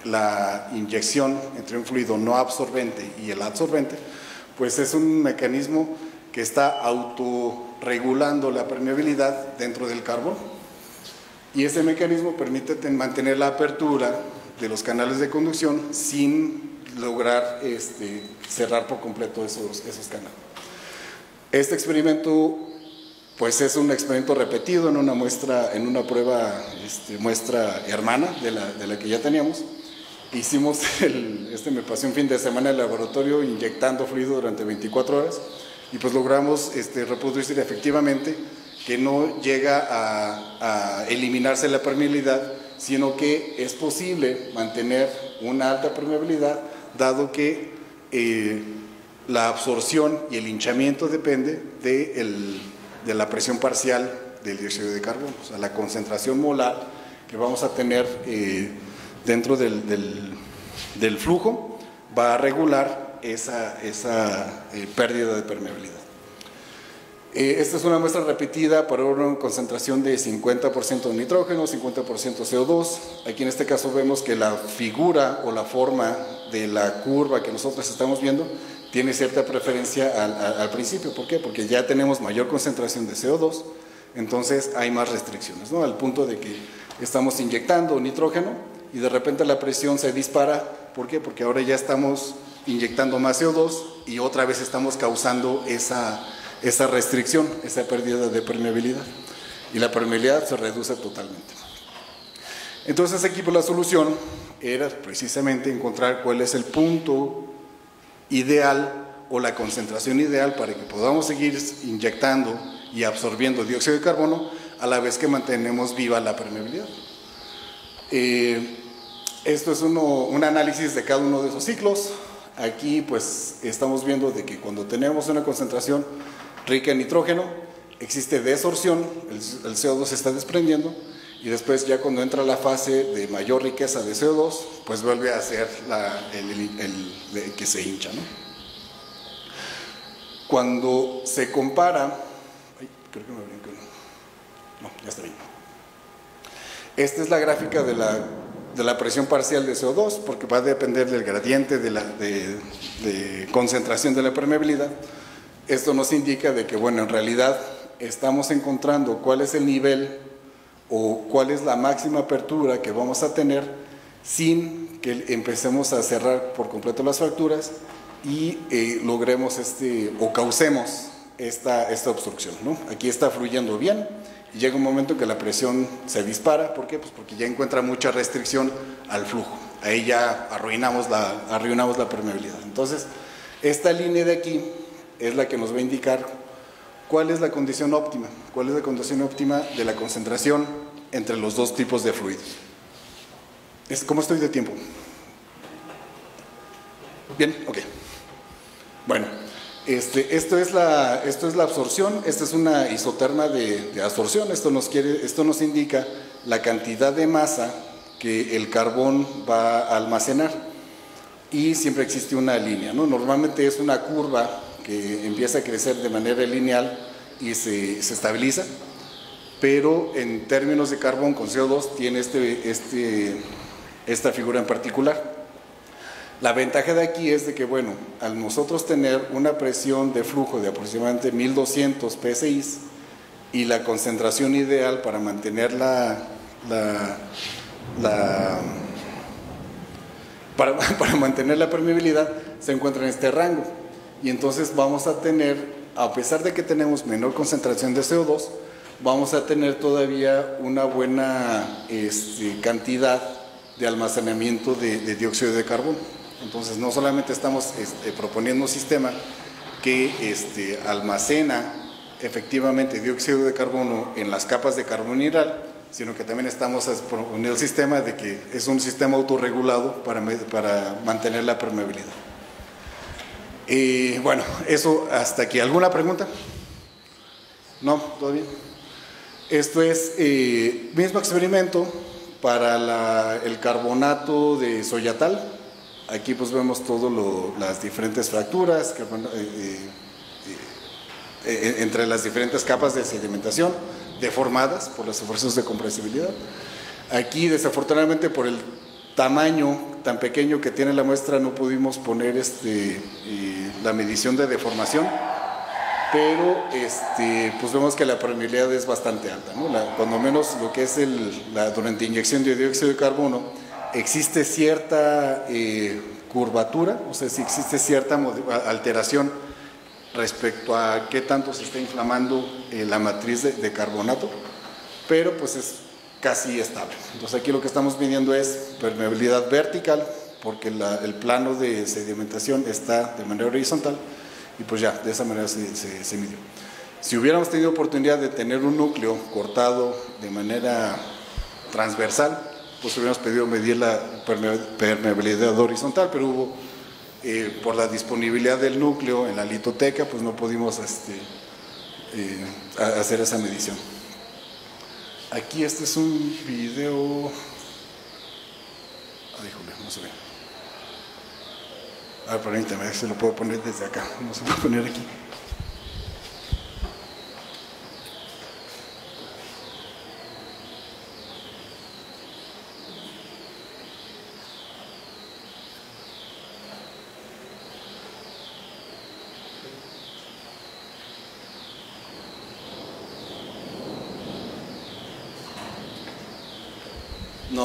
la inyección entre un fluido no absorbente y el absorbente, pues es un mecanismo que está autorregulando la permeabilidad dentro del carbono, y ese mecanismo permite mantener la apertura de los canales de conducción sin lograr cerrar por completo esos canales. Este experimento pues es un experimento repetido en una muestra, en una prueba, muestra hermana de la que ya teníamos. Hicimos, me pasé un fin de semana en el laboratorio inyectando fluido durante 24 horas y pues logramos reproducir efectivamente que no llega a eliminarse la permeabilidad, sino que es posible mantener una alta permeabilidad, dado que la absorción y el hinchamiento depende de la presión parcial del dióxido de carbono, o sea, la concentración molar que vamos a tener dentro del flujo va a regular esa pérdida de permeabilidad. Esta es una muestra repetida para una concentración de 50% de nitrógeno, 50% CO2. Aquí en este caso vemos que la figura o la forma de la curva que nosotros estamos viendo tiene cierta preferencia al principio. ¿Por qué? Porque ya tenemos mayor concentración de CO2, entonces hay más restricciones, ¿no? Al punto de que estamos inyectando nitrógeno y de repente la presión se dispara ¿Por qué? Porque ahora ya estamos inyectando más CO2 y otra vez estamos causando esa restricción, esa pérdida de permeabilidad. Y la permeabilidad se reduce totalmente. Entonces aquí pues la solución era precisamente encontrar cuál es el punto ideal o la concentración ideal para que podamos seguir inyectando y absorbiendo dióxido de carbono a la vez que mantenemos viva la permeabilidad. Esto es un análisis de cada uno de esos ciclos. Aquí pues estamos viendo de que cuando tenemos una concentración rica en nitrógeno, existe desorción, el CO2 se está desprendiendo, y después ya cuando entra la fase de mayor riqueza de CO2, pues vuelve a ser el que se hincha, ¿no? Cuando se compara, creo que me brinco, no, ya está bien. Esta es la gráfica de la presión parcial de CO2, porque va a depender del gradiente de concentración de la permeabilidad. Esto nos indica de que, bueno, en realidad estamos encontrando cuál es el nivel o cuál es la máxima apertura que vamos a tener sin que empecemos a cerrar por completo las fracturas y logremos o causemos esta obstrucción, ¿no? Aquí está fluyendo bien y llega un momento que la presión se dispara. ¿Por qué? Pues porque ya encuentra mucha restricción al flujo. Ahí ya arruinamos la permeabilidad. Entonces, esta línea de aquí es la que nos va a indicar cuál es la condición óptima, cuál es la condición óptima de la concentración entre los dos tipos de fluidos. ¿Cómo estoy de tiempo? Bien, ok. Bueno, esto es la absorción. Esta es una isoterma de absorción. Esto nos indica la cantidad de masa que el carbón va a almacenar, y siempre existe una línea, ¿no? Normalmente es una curva que empieza a crecer de manera lineal y se estabiliza, pero en términos de carbón con CO2 tiene esta figura en particular. La ventaja de aquí es de que, bueno, al nosotros tener una presión de flujo de aproximadamente 1200 psi y la concentración ideal para mantener para mantener la permeabilidad se encuentra en este rango, y entonces vamos a tener, a pesar de que tenemos menor concentración de CO2, vamos a tener todavía una buena cantidad de almacenamiento de dióxido de carbono. Entonces no solamente estamos proponiendo un sistema que almacena efectivamente dióxido de carbono en las capas de carboniral, sino que también estamos proponiendo el sistema de que es un sistema autorregulado para mantener la permeabilidad. Bueno, eso hasta aquí. ¿Alguna pregunta? ¿No? ¿Todo bien? Esto es mismo experimento para el carbonato de soyatal. Aquí pues vemos todas las diferentes fracturas entre las diferentes capas de sedimentación deformadas por los esfuerzos de compresibilidad. Aquí desafortunadamente por el tamaño tan pequeño que tiene la muestra no pudimos poner la medición de deformación, pero pues vemos que la permeabilidad es bastante alta, ¿no? Cuando menos lo que es durante inyección de dióxido de carbono existe cierta curvatura, o sea, si existe cierta alteración respecto a qué tanto se está inflamando la matriz de carbonato, pero pues es casi estable. Entonces aquí lo que estamos midiendo es permeabilidad vertical, porque el plano de sedimentación está de manera horizontal, y pues ya, de esa manera se midió. Si hubiéramos tenido oportunidad de tener un núcleo cortado de manera transversal, pues hubiéramos pedido medir la permeabilidad horizontal, pero hubo, por la disponibilidad del núcleo en la litoteca, pues no pudimos hacer esa medición. Aquí este es un video. Ay, híjole, no se ve. A ver, permítame, a ver si lo puedo poner desde acá. No se puede poner aquí.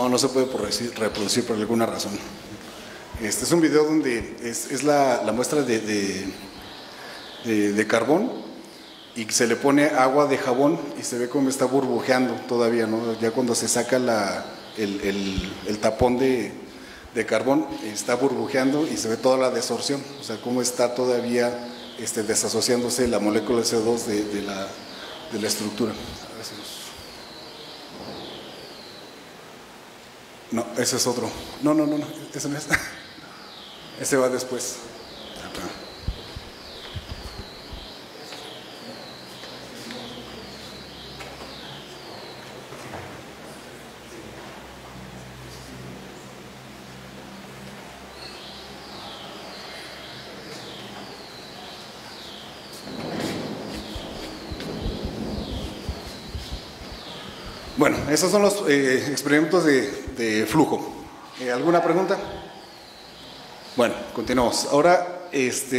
No se puede reproducir por alguna razón. Este es un video donde es la muestra de carbón y se le pone agua de jabón y se ve como está burbujeando todavía, ¿no? Ya cuando se saca el tapón de carbón, está burbujeando y se ve toda la desorción, o sea, cómo está todavía desasociándose la molécula de CO2 de la estructura. No, ese es otro. No, ese no es. Ese va después. Bueno, esos son los experimentos de flujo. ¿Alguna pregunta? Bueno, continuamos. Ahora,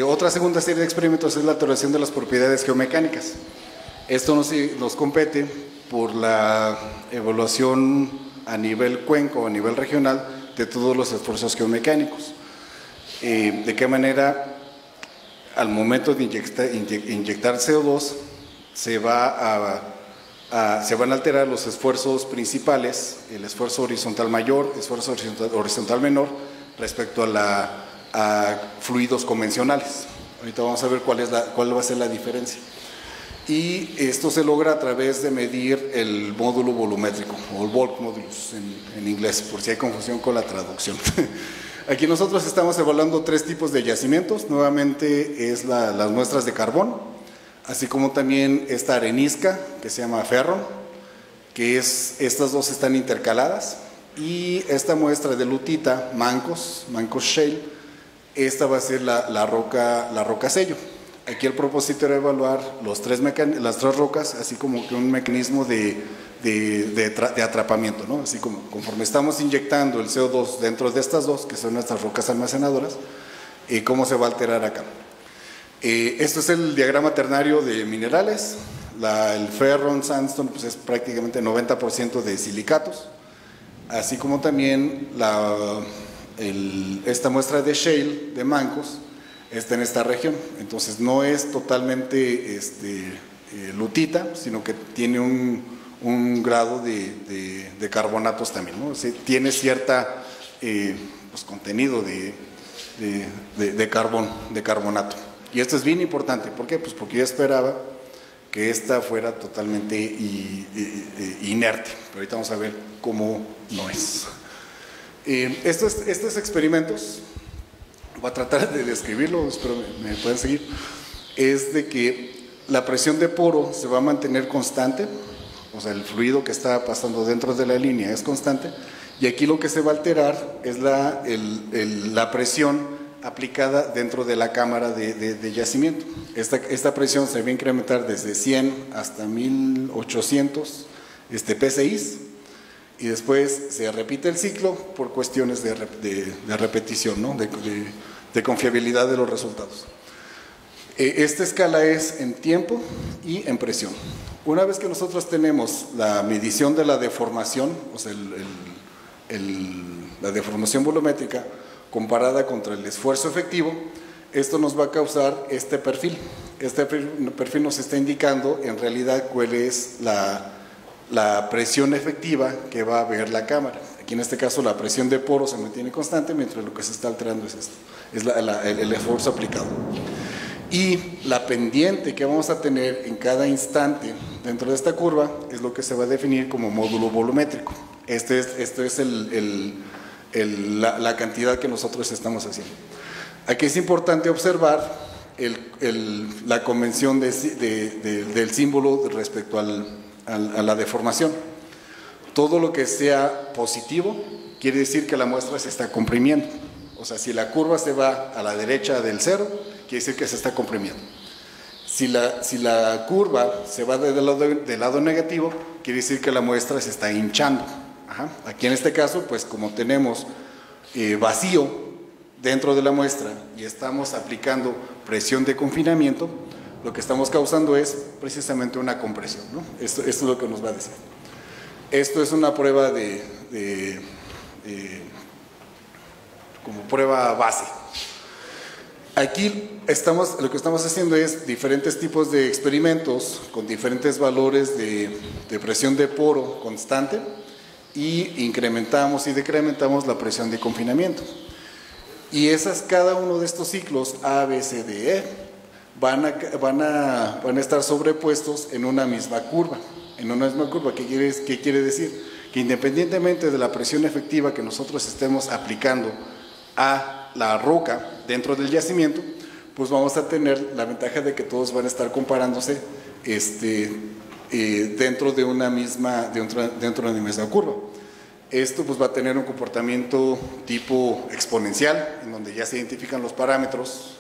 otra segunda serie de experimentos es la teorización de las propiedades geomecánicas. Esto nos compete por la evaluación a nivel cuenco, a nivel regional, de todos los esfuerzos geomecánicos. De qué manera, al momento de inyectar CO2, se van a alterar los esfuerzos principales, el esfuerzo horizontal mayor, esfuerzo horizontal menor, respecto a fluidos convencionales. Ahorita vamos a ver cuál va a ser la diferencia. Y esto se logra a través de medir el módulo volumétrico, o el bulk modulus en inglés, por si hay confusión con la traducción. Aquí nosotros estamos evaluando 3 tipos de yacimientos. Nuevamente es las muestras de carbón, así como también esta arenisca que se llama ferro, que estas dos están intercaladas, y esta muestra de lutita, Mancos Shale, esta va a ser la roca sello. Aquí el propósito era evaluar las tres rocas, así como que un mecanismo de atrapamiento, ¿no? Así como conforme estamos inyectando el CO2 dentro de estas dos, que son nuestras rocas almacenadoras, cómo se va a alterar acá. Esto es el diagrama ternario de minerales. El ferro en sandstone pues es prácticamente 90% de silicatos, así como también esta muestra de shale de Mancos está en esta región. Entonces no es totalmente lutita, sino que tiene un grado de carbonatos también, ¿no? O sea, tiene cierta pues, contenido de carbonato. Y esto es bien importante. ¿Por qué? Pues porque yo esperaba que esta fuera totalmente inerte, pero ahorita vamos a ver cómo no es. Estos experimentos, voy a tratar de describirlo, espero me pueden seguir, es de que la presión de poro se va a mantener constante, o sea, el fluido que está pasando dentro de la línea es constante, y aquí lo que se va a alterar es la presión aplicada dentro de la cámara de yacimiento. Esta presión se va a incrementar desde 100 hasta 1800 PSI, y después se repite el ciclo por cuestiones de repetición, ¿no? de confiabilidad de los resultados. Esta escala es en tiempo y en presión. Una vez que nosotros tenemos la medición de la deformación, o sea, la deformación volumétrica comparada contra el esfuerzo efectivo, esto nos va a causar este perfil. Este perfil nos está indicando en realidad cuál es la presión efectiva que va a ver la cámara. Aquí en este caso la presión de poro se mantiene constante, mientras lo que se está alterando es esto, es el esfuerzo aplicado. Y la pendiente que vamos a tener en cada instante dentro de esta curva es lo que se va a definir como módulo volumétrico. Esto es la cantidad que nosotros estamos haciendo. Aquí es importante observar la convención del símbolo respecto a la deformación. Todo lo que sea positivo quiere decir que la muestra se está comprimiendo. O sea, si la curva se va a la derecha del cero, quiere decir que se está comprimiendo. Si la curva se va del lado negativo, quiere decir que la muestra se está hinchando. Ajá. Aquí en este caso, pues como tenemos vacío dentro de la muestra y estamos aplicando presión de confinamiento, lo que estamos causando es precisamente una compresión, ¿no? Esto es lo que nos va a decir. Esto es una prueba prueba base. Aquí lo que estamos haciendo es diferentes tipos de experimentos con diferentes valores de presión de poro constante y incrementamos y decrementamos la presión de confinamiento. Y cada uno de estos ciclos A, B, C, D, E van a estar sobrepuestos en una misma curva. ¿Qué quiere decir? Que independientemente de la presión efectiva que nosotros estemos aplicando a la roca dentro del yacimiento, pues vamos a tener la ventaja de que todos van a estar comparándose dentro de una misma curva. Esto pues va a tener un comportamiento tipo exponencial, en donde ya se identifican los parámetros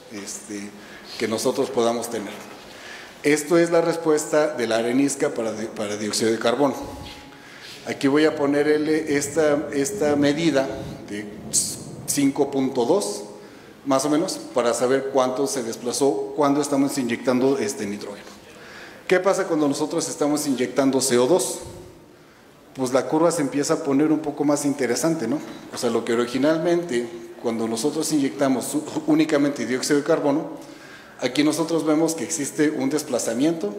que nosotros podamos tener. Esto es la respuesta de la arenisca para dióxido de carbono. Aquí voy a ponerle esta medida de 5.2, más o menos, para saber cuánto se desplazó cuando estamos inyectando nitrógeno. ¿Qué pasa cuando nosotros estamos inyectando CO2? Pues la curva se empieza a poner un poco más interesante, ¿no? O sea, lo que originalmente, cuando nosotros inyectamos únicamente dióxido de carbono, aquí nosotros vemos que existe un desplazamiento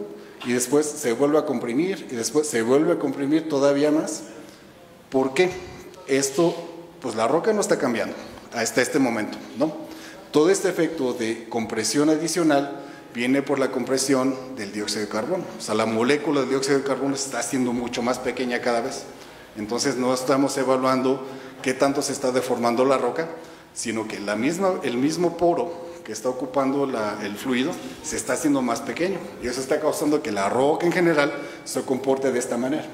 y después se vuelve a comprimir y después se vuelve a comprimir todavía más. ¿Por qué? Esto, pues la roca no está cambiando hasta este momento, ¿no? Todo este efecto de compresión adicional viene por la compresión del dióxido de carbono. O sea, la molécula de dióxido de carbono se está haciendo mucho más pequeña cada vez. Entonces no estamos evaluando qué tanto se está deformando la roca, sino que el mismo poro que está ocupando el fluido se está haciendo más pequeño. Y eso está causando que la roca en general se comporte de esta manera.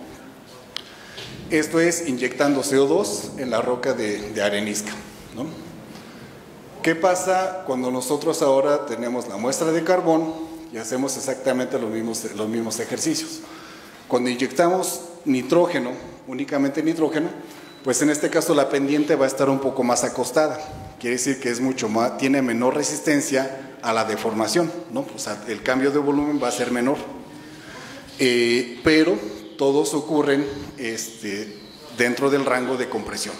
Esto es inyectando CO2 en la roca de arenisca, ¿no? ¿Qué pasa cuando nosotros ahora tenemos la muestra de carbón y hacemos exactamente los mismos ejercicios? Cuando inyectamos nitrógeno, únicamente nitrógeno, pues en este caso la pendiente va a estar un poco más acostada. Quiere decir que tiene menor resistencia a la deformación, ¿no? O sea, el cambio de volumen va a ser menor. Pero todos ocurren dentro del rango de compresión.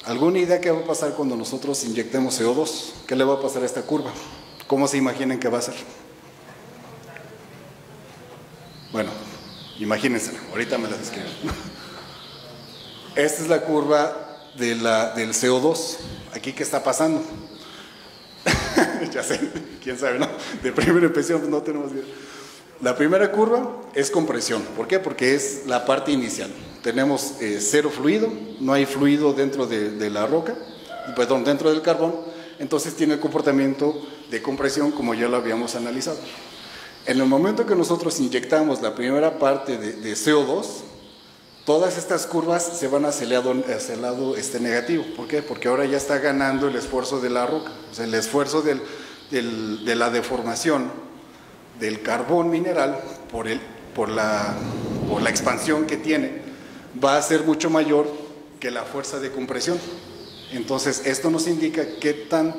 ¿Alguna idea qué va a pasar cuando nosotros inyectemos CO2? ¿Qué le va a pasar a esta curva? ¿Cómo se imaginan que va a ser? Bueno, imagínensela, ahorita me la describo. Esta es la curva del CO2. ¿Aquí qué está pasando? Ya sé, quién sabe, ¿no? De primera impresión no tenemos idea. La primera curva es compresión. ¿Por qué? Porque es la parte inicial. Tenemos cero fluido, no hay fluido dentro de la roca, perdón, dentro del carbón, entonces tiene el comportamiento de compresión como ya lo habíamos analizado. En el momento que nosotros inyectamos la primera parte de CO2, todas estas curvas se van hacia el lado negativo. ¿Por qué? Porque ahora ya está ganando el esfuerzo de la roca, o sea, el esfuerzo de la deformación del carbón mineral por la expansión que tiene, va a ser mucho mayor que la fuerza de compresión. Entonces, esto nos indica qué tan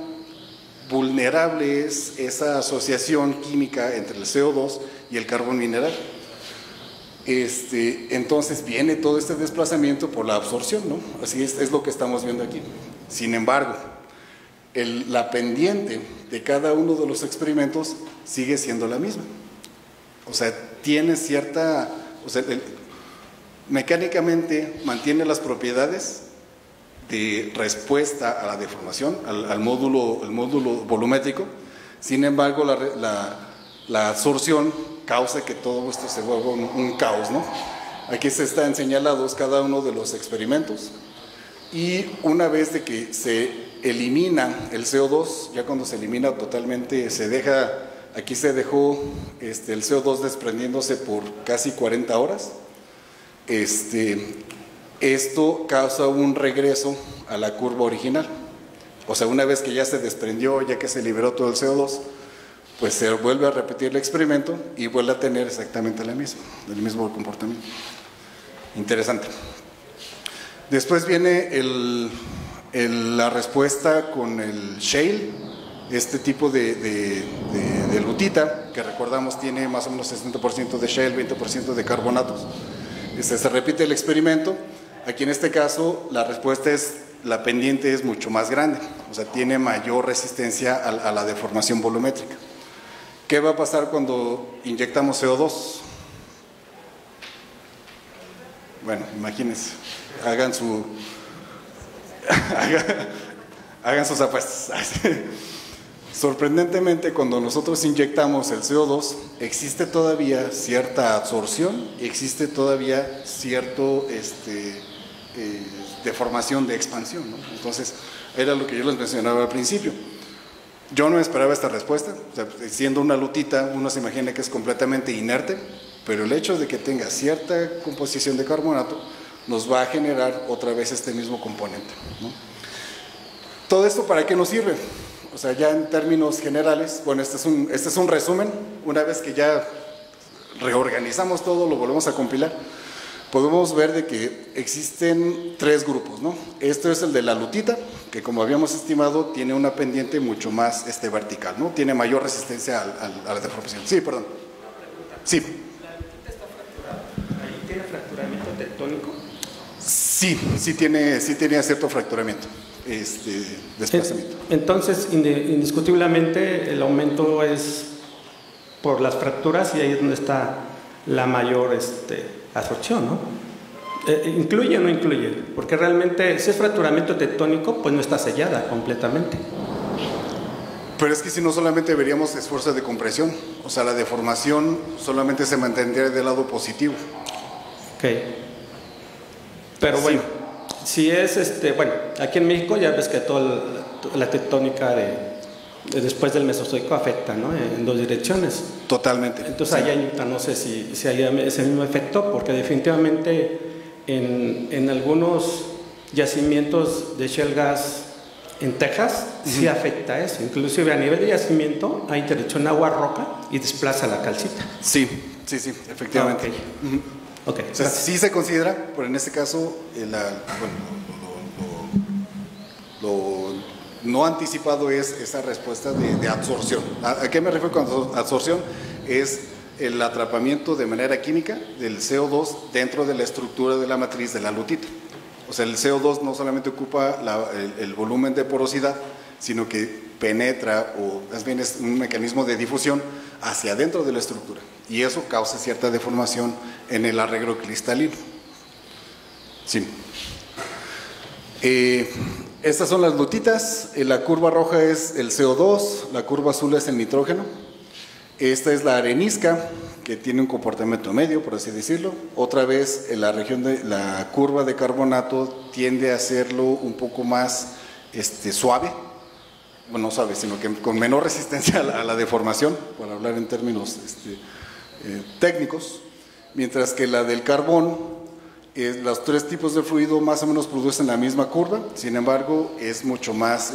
vulnerable es esa asociación química entre el CO2 y el carbón mineral. Entonces, viene todo este desplazamiento por la absorción, ¿no? Así es lo que estamos viendo aquí. Sin embargo, la pendiente de cada uno de los experimentos sigue siendo la misma. O sea, tiene cierta... mecánicamente mantiene las propiedades de respuesta a la deformación, el módulo volumétrico. Sin embargo, la absorción causa que todo esto se vuelva un caos, ¿no? Aquí se están señalados cada uno de los experimentos y una vez de que se elimina el CO2, ya cuando se elimina totalmente, aquí se dejó el CO2 desprendiéndose por casi 40 horas. Esto causa un regreso a la curva original. O sea, una vez que ya se desprendió, ya que se liberó todo el CO2, pues se vuelve a repetir el experimento y vuelve a tener exactamente el mismo comportamiento. Interesante. Después viene la respuesta con el shale, este tipo de lutita, que recordamos tiene más o menos 60% de shale, 20% de carbonatos. Se repite el experimento. Aquí en este caso la respuesta es la pendiente es mucho más grande, o sea, tiene mayor resistencia a la deformación volumétrica. ¿Qué va a pasar cuando inyectamos CO2? Bueno, imagínense, hagan sus apuestas. Sorprendentemente, cuando nosotros inyectamos el CO2, existe todavía cierta absorción y existe todavía cierto deformación de expansión, ¿no? Entonces, era lo que yo les mencionaba al principio. Yo no esperaba esta respuesta, o sea, siendo una lutita, uno se imagina que es completamente inerte, pero el hecho de que tenga cierta composición de carbonato nos va a generar otra vez este mismo componente, ¿no? ¿Todo esto para qué nos sirve? O sea, ya en términos generales, bueno, este es un resumen. Una vez que ya reorganizamos todo, lo volvemos a compilar, podemos ver de que existen 3 grupos, ¿no? Esto es el de la lutita, que como habíamos estimado, tiene una pendiente mucho más vertical, ¿no? Tiene mayor resistencia a la deformación. Sí, perdón. Sí. ¿La lutita está fracturada? ¿Ahí tiene fracturamiento tectónico? Sí tiene cierto fracturamiento. Desplazamiento. Entonces, indiscutiblemente, el aumento es por las fracturas y ahí es donde está la mayor absorción, ¿no? ¿Incluye o no incluye? Porque realmente, si es fracturamiento tectónico, pues no está sellada completamente. Pero es que si no, solamente veríamos esfuerzo de compresión, o sea, la deformación solamente se mantendría del lado positivo. Ok. Pero Sí. bueno, si es, bueno, aquí en México ya ves que toda la tectónica de después del Mesozoico afecta, ¿no? En 2 direcciones. Totalmente. Entonces allá en Utah no sé si hay ese mismo efecto, porque definitivamente en algunos yacimientos de shale gas en Texas sí afecta eso. Inclusive a nivel de yacimiento hay interacción agua-roca y desplaza la calcita. Sí, efectivamente. Okay. O sea, sí se considera, pero en este caso, lo no anticipado es esa respuesta de absorción. ¿A qué me refiero con absorción? Es el atrapamiento de manera química del CO2 dentro de la estructura de la matriz de la lutita. O sea, el CO2 no solamente ocupa el volumen de porosidad, sino que penetra, o más bien es un mecanismo de difusión hacia adentro de la estructura. Y eso causa cierta deformación en el arreglo cristalino. Sí. Estas son las lutitas. La curva roja es el CO2, la curva azul es el nitrógeno. Esta es la arenisca, que tiene un comportamiento medio, por así decirlo. Otra vez, en la región de la curva de carbonato tiende a hacerlo un poco más suave. Bueno, no suave, sino que con menor resistencia a la deformación, para hablar en términos técnicos. Mientras que la del carbón, los 3 tipos de fluido más o menos producen la misma curva, sin embargo, es mucho más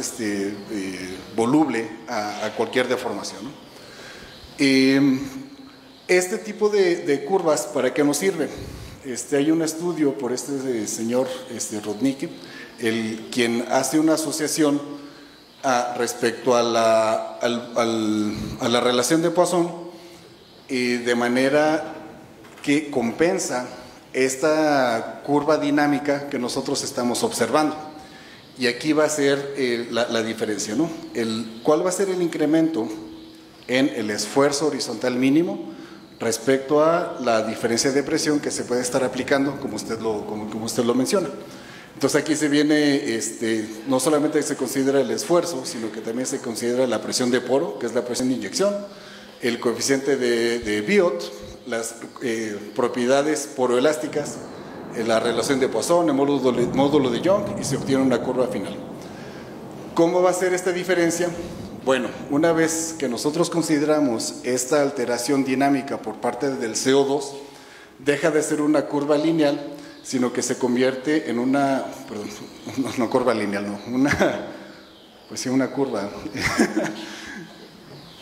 voluble a cualquier deformación, ¿no? Este tipo de curvas, ¿para qué nos sirven? Hay un estudio por señor Rudnicki, quien hace una asociación respecto a la relación de Poisson, de manera que compensa esta curva dinámica que nosotros estamos observando. Y aquí va a ser la diferencia, ¿no? ¿Cuál va a ser el incremento en el esfuerzo horizontal mínimo respecto a la diferencia de presión que se puede estar aplicando, como usted lo menciona? Entonces aquí se viene, no solamente se considera el esfuerzo, sino que también se considera la presión de poro, que es la presión de inyección, el coeficiente de Biot, las propiedades poroelásticas, la relación de Poisson, el módulo de Young, y se obtiene una curva final. ¿Cómo va a ser esta diferencia? Bueno, una vez que nosotros consideramos esta alteración dinámica por parte del CO2, deja de ser una curva lineal, sino que se convierte en una, perdón, no curva lineal, no, una curva,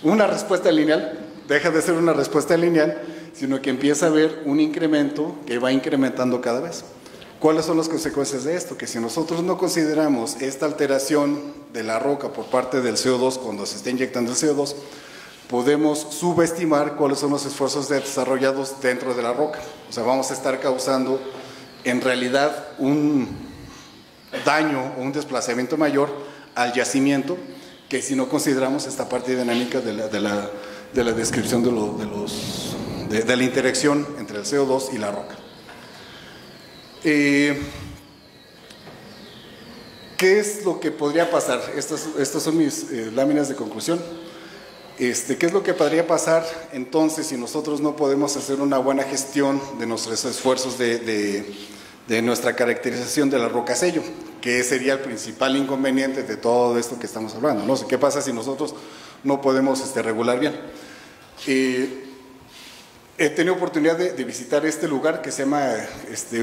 una respuesta lineal, deja de ser una respuesta lineal, sino que empieza a haber un incremento que va incrementando cada vez. ¿Cuáles son las consecuencias de esto? Que si nosotros no consideramos esta alteración de la roca por parte del CO2 cuando se está inyectando el CO2, podemos subestimar cuáles son los esfuerzos desarrollados dentro de la roca. O sea, vamos a estar causando en realidad daño o un desplazamiento mayor al yacimiento, que si no consideramos esta parte dinámica de la descripción de la interacción entre el CO2 y la roca. ¿Qué es lo que podría pasar? Estas son mis láminas de conclusión. ¿Qué es lo que podría pasar entonces si nosotros no podemos hacer una buena gestión de nuestros esfuerzos de nuestra caracterización de la roca sello? Que sería el principal inconveniente de todo esto que estamos hablando, ¿no? ¿Qué pasa si nosotros no podemos regular bien? He tenido oportunidad de visitar este lugar que se llama,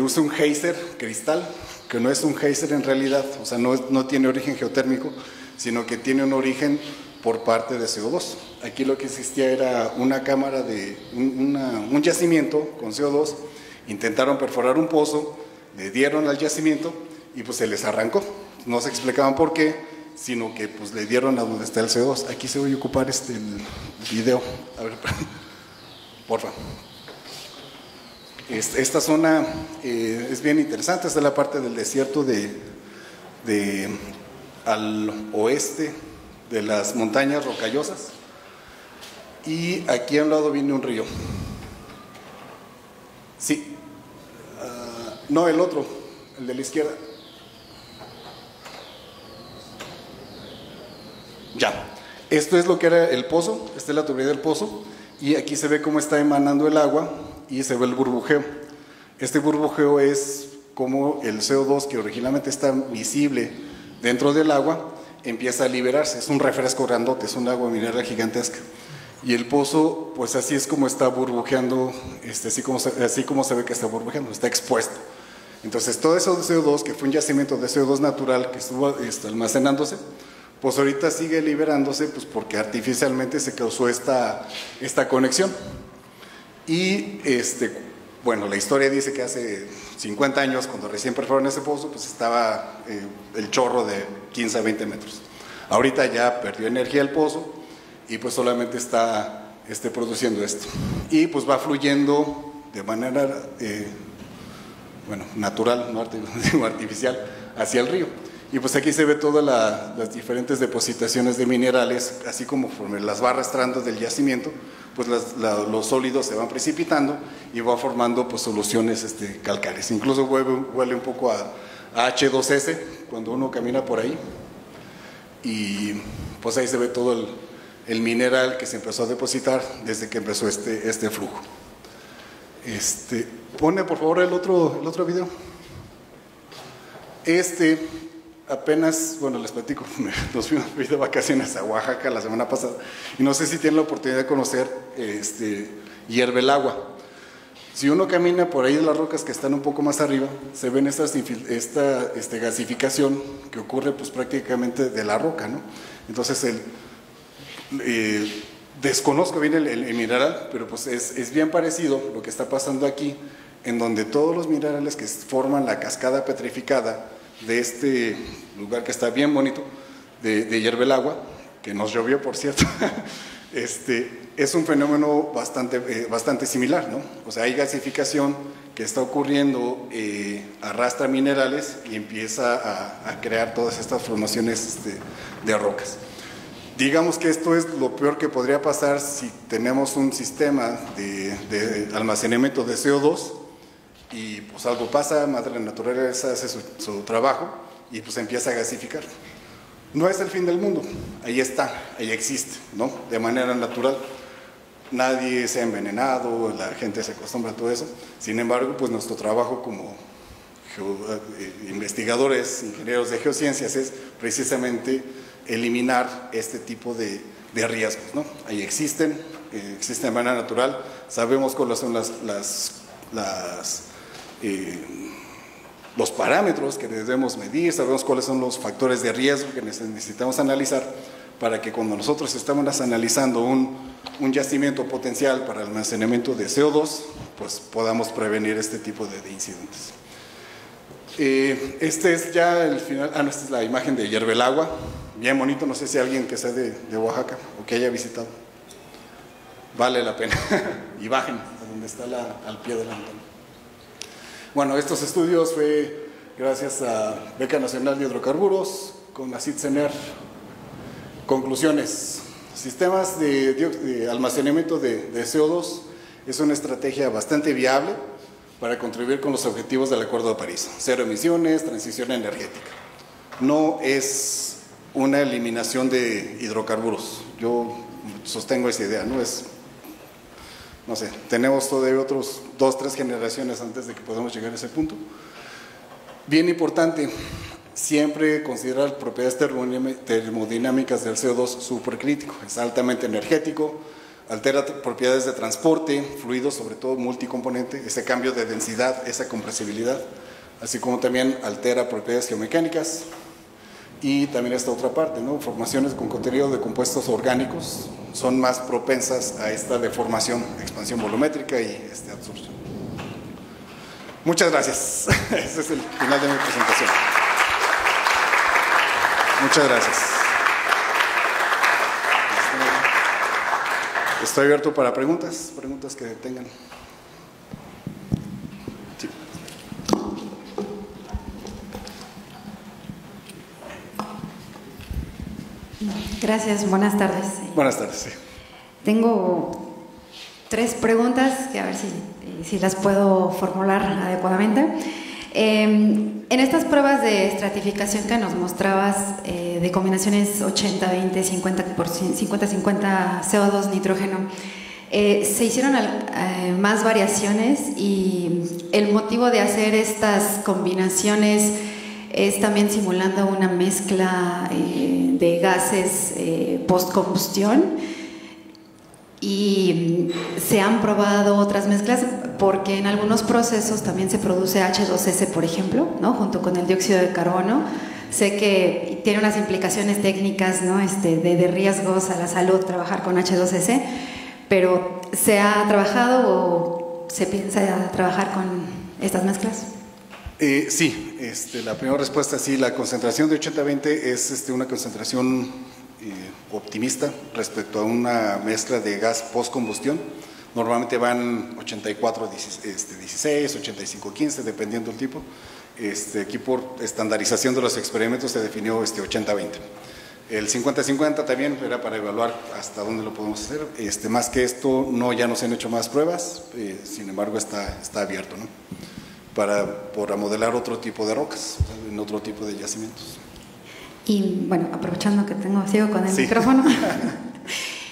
usa un geyser cristal, que no es un geyser en realidad, o sea, no tiene origen geotérmico, sino que tiene un origen por parte de CO2. Aquí lo que existía era una cámara un yacimiento con CO2, intentaron perforar un pozo, le dieron al yacimiento y pues se les arrancó. No se explicaban por qué, sino que pues le dieron a donde está el CO2. Aquí se voy a ocupar el video. A ver, porfa. Esta zona es bien interesante. Esta es la parte del desierto al oeste de las montañas rocallosas. Y aquí a un lado viene un río. Sí. No, el otro, el de la izquierda. Ya. Esto es lo que era el pozo. Esta es la tubería del pozo. Y aquí se ve cómo está emanando el agua y se ve el burbujeo. Este burbujeo es como el CO2 que originalmente está visible dentro del agua empieza a liberarse. Es un refresco grandote, es un agua mineral gigantesca. Y el pozo, pues así es como está burbujeando, así como se ve que está burbujeando, está expuesto. Entonces todo eso de CO2, que fue un yacimiento de CO2 natural que estuvo almacenándose, pues ahorita sigue liberándose, pues porque artificialmente se causó esta conexión. Y bueno, la historia dice que hace 50 años, cuando recién perforaron ese pozo, pues estaba el chorro de 15 a 20 metros. Ahorita ya perdió energía el pozo y pues solamente está produciendo esto. Y pues va fluyendo de manera natural, no artificial, hacia el río. Y pues aquí se ve todas las diferentes depositaciones de minerales, así como conforme las va arrastrando del yacimiento, pues los sólidos se van precipitando y va formando pues soluciones calcáreas. Incluso huele un poco a H2S cuando uno camina por ahí. Y pues ahí se ve todo el mineral que se empezó a depositar desde que empezó este flujo. Pone por favor el otro video. Apenas, les platico, nos fuimos de vacaciones a Oaxaca la semana pasada y no sé si tienen la oportunidad de conocer Hierve el Agua. Si uno camina por ahí de las rocas que están un poco más arriba, se ven esta gasificación que ocurre pues prácticamente de la roca, ¿no? Entonces desconozco bien el mineral, pero pues es bien parecido lo que está pasando aquí, en donde todos los minerales que forman la cascada petrificada de este lugar que está bien bonito, de Hierve el Agua, que nos llovió por cierto, es un fenómeno bastante similar, ¿no? O sea, hay gasificación que está ocurriendo, arrastra minerales y empieza a crear todas estas formaciones de rocas. Digamos que esto es lo peor que podría pasar si tenemos un sistema de almacenamiento de CO2 y pues algo pasa, madre naturaleza hace su trabajo y pues empieza a gasificar. No es el fin del mundo, ahí está, ahí existe, ¿no? De manera natural. Nadie se ha envenenado, la gente se acostumbra a todo eso. Sin embargo, pues nuestro trabajo como investigadores, ingenieros de geociencias es precisamente eliminar este tipo de riesgos, ¿no? Ahí existen de manera natural, sabemos cuáles son los parámetros que debemos medir, sabemos cuáles son los factores de riesgo que necesitamos analizar para que cuando nosotros estamos analizando un yacimiento potencial para el almacenamiento de CO2, pues podamos prevenir este tipo de incidentes. Este es ya el final, esta es la imagen de Hierve el Agua, bien bonito, no sé si alguien que sea de Oaxaca o que haya visitado, vale la pena, y bajen a donde está al pie de la montaña. Bueno, estos estudios fue gracias a Beca Nacional de Hidrocarburos, con la CITSENER. Conclusiones. Sistemas de almacenamiento de CO2 es una estrategia bastante viable para contribuir con los objetivos del Acuerdo de París. Cero emisiones, transición energética. No es una eliminación de hidrocarburos. Yo sostengo esa idea, no es, no sé, tenemos todavía otros 2 o 3 generaciones antes de que podamos llegar a ese punto. Bien importante, siempre considerar propiedades termodinámicas del CO2 supercrítico, es altamente energético, altera propiedades de transporte, fluidos, sobre todo multicomponente, ese cambio de densidad, esa compresibilidad, así como también altera propiedades geomecánicas. Y también esta otra parte, ¿no? Formaciones con contenido de compuestos orgánicos son más propensas a esta deformación, expansión volumétrica y absorción. Muchas gracias. Ese es el final de mi presentación. Muchas gracias. Estoy abierto para preguntas que tengan. Sí. Gracias, buenas tardes. Buenas tardes. Sí. Tengo 3 preguntas que a ver si las puedo formular adecuadamente. En estas pruebas de estratificación que nos mostrabas, de combinaciones 80-20, 50-50 CO2 nitrógeno, se hicieron más variaciones y el motivo de hacer estas combinaciones es también simulando una mezcla de gases post-combustión, y se han probado otras mezclas porque en algunos procesos también se produce H2S, por ejemplo, ¿no? Junto con el dióxido de carbono. Sé que tiene unas implicaciones técnicas, ¿no? de riesgos a la salud trabajar con H2S, pero ¿se ha trabajado o se piensa trabajar con estas mezclas? Sí, la primera respuesta sí, la concentración de 80-20 es una concentración optimista respecto a una mezcla de gas post-combustión. Normalmente van 84-16, 85-15, dependiendo del tipo. Aquí por estandarización de los experimentos se definió 80-20. El 50-50 también era para evaluar hasta dónde lo podemos hacer. Más que esto, ya no se han hecho más pruebas, sin embargo está abierto, ¿no? Para modelar otro tipo de rocas, o sea, en otro tipo de yacimientos. Y bueno, aprovechando que sigo con el micrófono,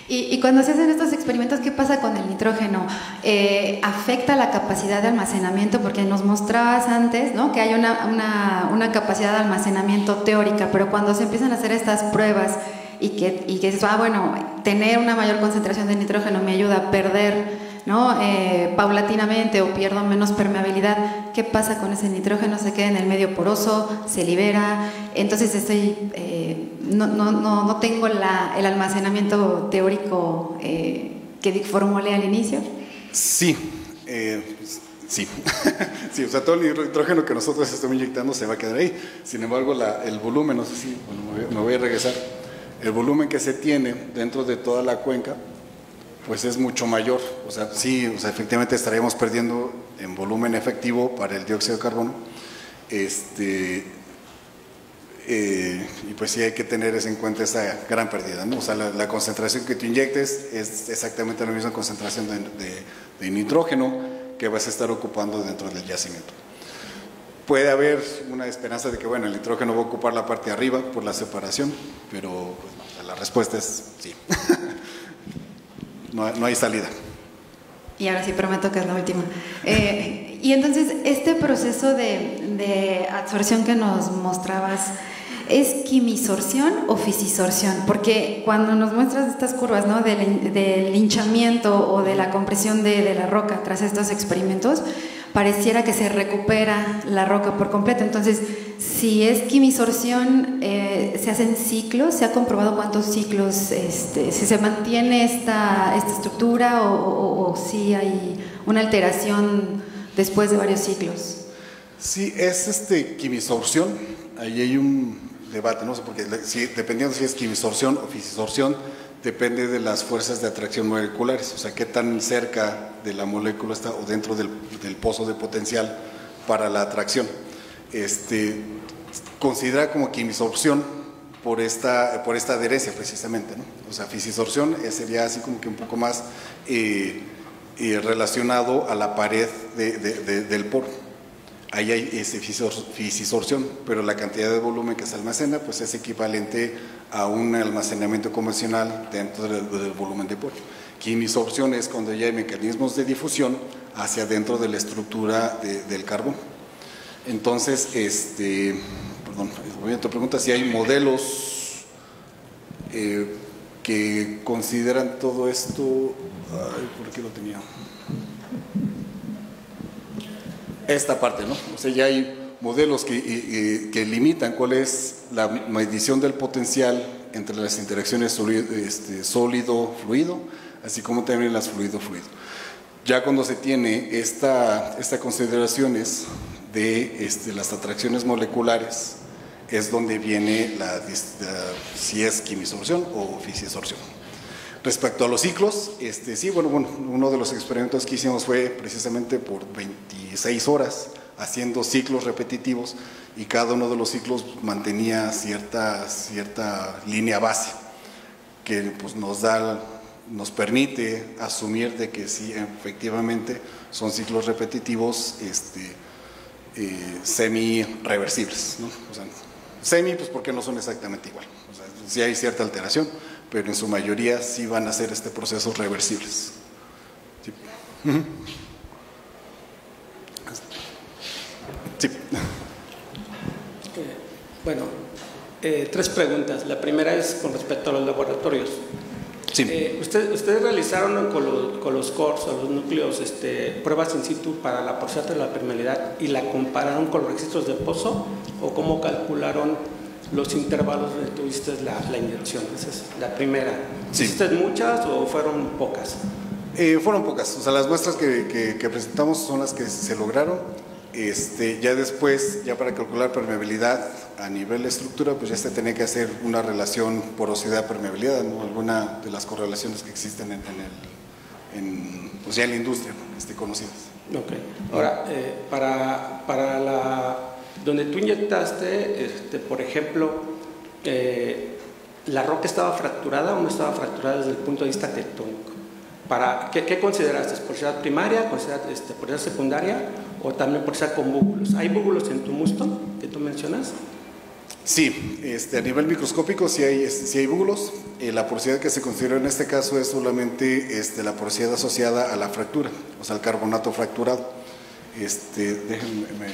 y cuando se hacen estos experimentos, ¿qué pasa con el nitrógeno? ¿Afecta la capacidad de almacenamiento? Porque nos mostrabas antes, ¿no?, que hay una capacidad de almacenamiento teórica, pero cuando se empiezan a hacer estas pruebas y que dices, bueno, tener una mayor concentración de nitrógeno me ayuda a perder, ¿no?, paulatinamente, o pierdo menos permeabilidad. ¿Qué pasa con ese nitrógeno? ¿Se queda en el medio poroso? ¿Se libera? Entonces no tengo el almacenamiento teórico que formulé al inicio. Sí, sí. Sí, o sea, todo el nitrógeno que nosotros estamos inyectando se va a quedar ahí. Sin embargo, el volumen, no sé si me voy a regresar, el volumen que se tiene dentro de toda la cuenca pues es mucho mayor. O sea, sí, efectivamente estaríamos perdiendo en volumen efectivo para el dióxido de carbono. Y pues sí hay que tener en cuenta esa gran pérdida, ¿no? O sea, la concentración que tú inyectes es exactamente la misma concentración de nitrógeno que vas a estar ocupando dentro del yacimiento. Puede haber una esperanza de que, bueno, el nitrógeno va a ocupar la parte de arriba por la separación, pero pues, la respuesta es sí. No hay salida. Y ahora sí prometo que es la última. Y entonces, este proceso de absorción que nos mostrabas, ¿es quimisorción o fisisorción? Porque cuando nos muestras estas curvas, ¿no?, del hinchamiento o de la compresión de la roca tras estos experimentos, pareciera que se recupera la roca por completo. Entonces, si es quimisorción, ¿se hacen ciclos? ¿Se ha comprobado cuántos ciclos, si se mantiene esta estructura o si hay una alteración después de varios ciclos? Sí, es quimisorción. Ahí hay un debate, no sé, porque dependiendo si es quimisorción o fisisorción, depende de las fuerzas de atracción moleculares, o sea, qué tan cerca de la molécula está o dentro del pozo de potencial para la atracción. considera como quimisorción por esta adherencia precisamente, ¿no? O sea, fisisorción sería así como que un poco más relacionado a la pared del poro. Ahí hay fisisorción, pero la cantidad de volumen que se almacena pues es equivalente a un almacenamiento convencional dentro del volumen de poro. Quimisorción es cuando ya hay mecanismos de difusión hacia dentro de la estructura del carbón. Entonces, perdón, tu pregunta si hay modelos que consideran todo esto. Ay, ¿por qué lo tenía? Esta parte, ¿no? O sea, ya hay modelos que limitan cuál es la medición del potencial entre las interacciones sólido-fluido, así como también las fluido-fluido. Ya cuando se tiene estas consideraciones de las atracciones moleculares, es donde viene si es quimisorción o fisisorción. Respecto a los ciclos, sí, bueno, uno de los experimentos que hicimos fue precisamente por 26 horas haciendo ciclos repetitivos y cada uno de los ciclos mantenía cierta línea base que pues, nos permite asumir de que sí, efectivamente son ciclos repetitivos semi-reversibles, ¿no? O sea, semi, pues porque no son exactamente igual, o sea, sí hay cierta alteración, pero en su mayoría sí van a ser procesos reversibles. Sí. Sí. Bueno, 3 preguntas. La primera es con respecto a los laboratorios. Sí. ¿Ustedes realizaron con los cores o los núcleos pruebas in situ para la porosidad de la permeabilidad y la compararon con los registros de pozo? ¿O cómo calcularon los intervalos donde tuviste la inyección? Esa es la primera. Sí. ¿Hiciste muchas o fueron pocas? Fueron pocas. O sea, las muestras que presentamos son las que se lograron. Ya después, ya para calcular permeabilidad a nivel de estructura, pues ya se tenía que hacer una relación porosidad-permeabilidad, ¿no? Alguna de las correlaciones que existen pues ya en la industria, conocidas. Ok. Ahora, donde tú inyectaste, por ejemplo, ¿la roca estaba fracturada o no estaba fracturada desde el punto de vista tectónico? ¿Qué consideraste? ¿Porosidad primaria, porosidad secundaria o también porosidad con búbulos? ¿Hay búbulos en tu musto que tú mencionas? Sí, a nivel microscópico sí hay búbulos. La porosidad que se considera en este caso es solamente la porosidad asociada a la fractura, o sea, al carbonato fracturado. Déjenme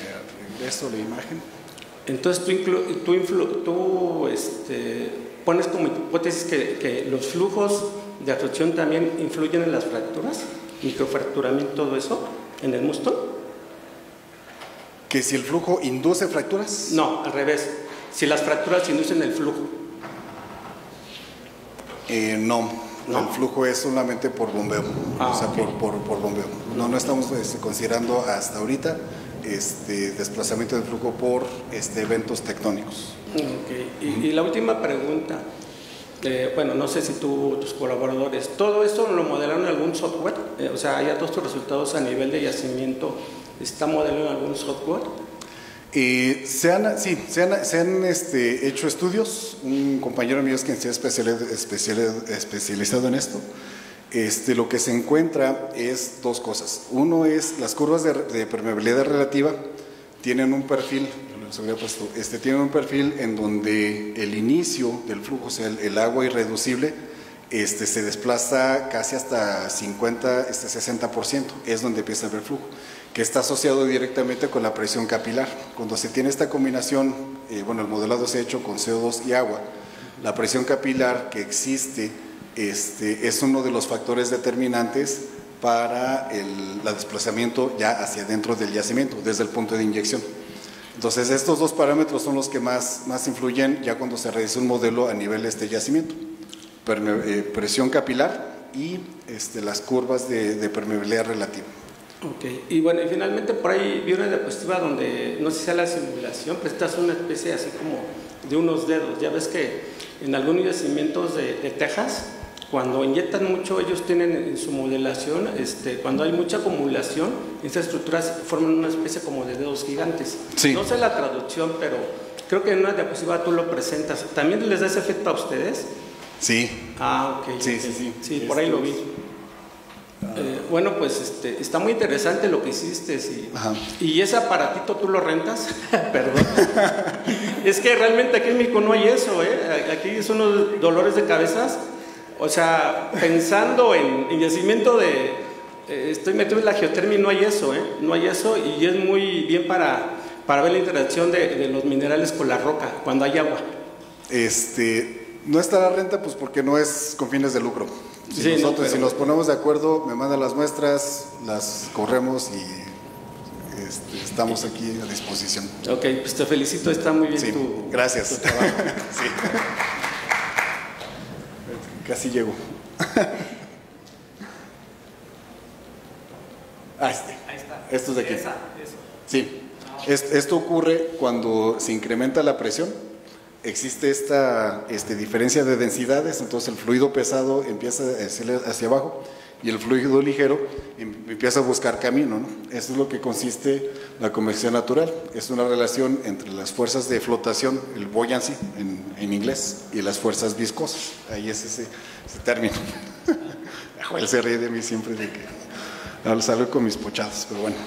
regreso la imagen. Entonces tú pones como hipótesis que los flujos de absorción también influyen en las fracturas, microfracturamiento, todo eso, en el musto. ¿Que si el flujo induce fracturas? No, al revés. Si las fracturas inducen el flujo. No, el flujo es solamente por bombeo, o sea, okay. por bombeo. No estamos considerando hasta ahorita desplazamiento del flujo por eventos tectónicos. Okay. Y la última pregunta, bueno, no sé si tus colaboradores, ¿todo esto lo modelaron en algún software? O sea, ya todos tus resultados a nivel de yacimiento, ¿está modelado en algún software? Se han hecho estudios. Un compañero mío es quien se ha especializado en esto. Lo que se encuentra es 2 cosas. Uno es las curvas de permeabilidad relativa tienen un perfil, tienen un perfil en donde el inicio del flujo, o sea, el agua irreducible, se desplaza casi hasta 50-60%, es donde empieza a haber flujo, que está asociado directamente con la presión capilar. Cuando se tiene esta combinación, el modelado se ha hecho con CO2 y agua, la presión capilar que existe es uno de los factores determinantes para el desplazamiento ya hacia dentro del yacimiento, desde el punto de inyección. Entonces, estos 2 parámetros son los que más influyen ya cuando se realiza un modelo a nivel de yacimiento. Presión capilar y las curvas de permeabilidad relativa. Ok, y bueno, y finalmente por ahí vi una diapositiva donde, no sé si sea la simulación, pero esta es una especie así como de unos dedos. Ya ves que en algunos yacimientos de Texas cuando inyectan mucho, ellos tienen en su modelación, cuando hay mucha acumulación, estas estructuras forman una especie como de dedos gigantes. Sí. No sé la traducción, pero creo que en una diapositiva tú lo presentas. ¿También les da ese efecto a ustedes? Sí. Ah, ok. Sí, ok. sí, sí. Sí, por ahí lo vi. Bueno, pues está muy interesante lo que hiciste. Sí. Ajá. ¿Y ese aparatito tú lo rentas? Perdón. Es que realmente aquí en México no hay eso, ¿eh? Aquí son unos dolores de cabezas. O sea, pensando en yacimiento de... estoy metido en la geotermia y no hay eso, ¿eh? No hay eso, y es muy bien para ver la interacción de los minerales con la roca cuando hay agua. No está la renta, pues porque no es con fines de lucro. Si nos ponemos de acuerdo, me mandan las muestras, las corremos y estamos aquí a disposición. Ok, pues te felicito, está muy bien gracias. tu trabajo. Sí. Casi llego. Ahí está. Esto es de aquí. Sí. Esto ocurre cuando se incrementa la presión. Existe esta diferencia de densidades, entonces el fluido pesado empieza hacia abajo y el fluido ligero empieza a buscar camino, ¿no? Eso es lo que consiste la convección natural. Es una relación entre las fuerzas de flotación, el buoyancy en inglés, y las fuerzas viscosas. Ahí es ese término. Joel se ríe de mí siempre de que salgo con mis pochadas, pero bueno.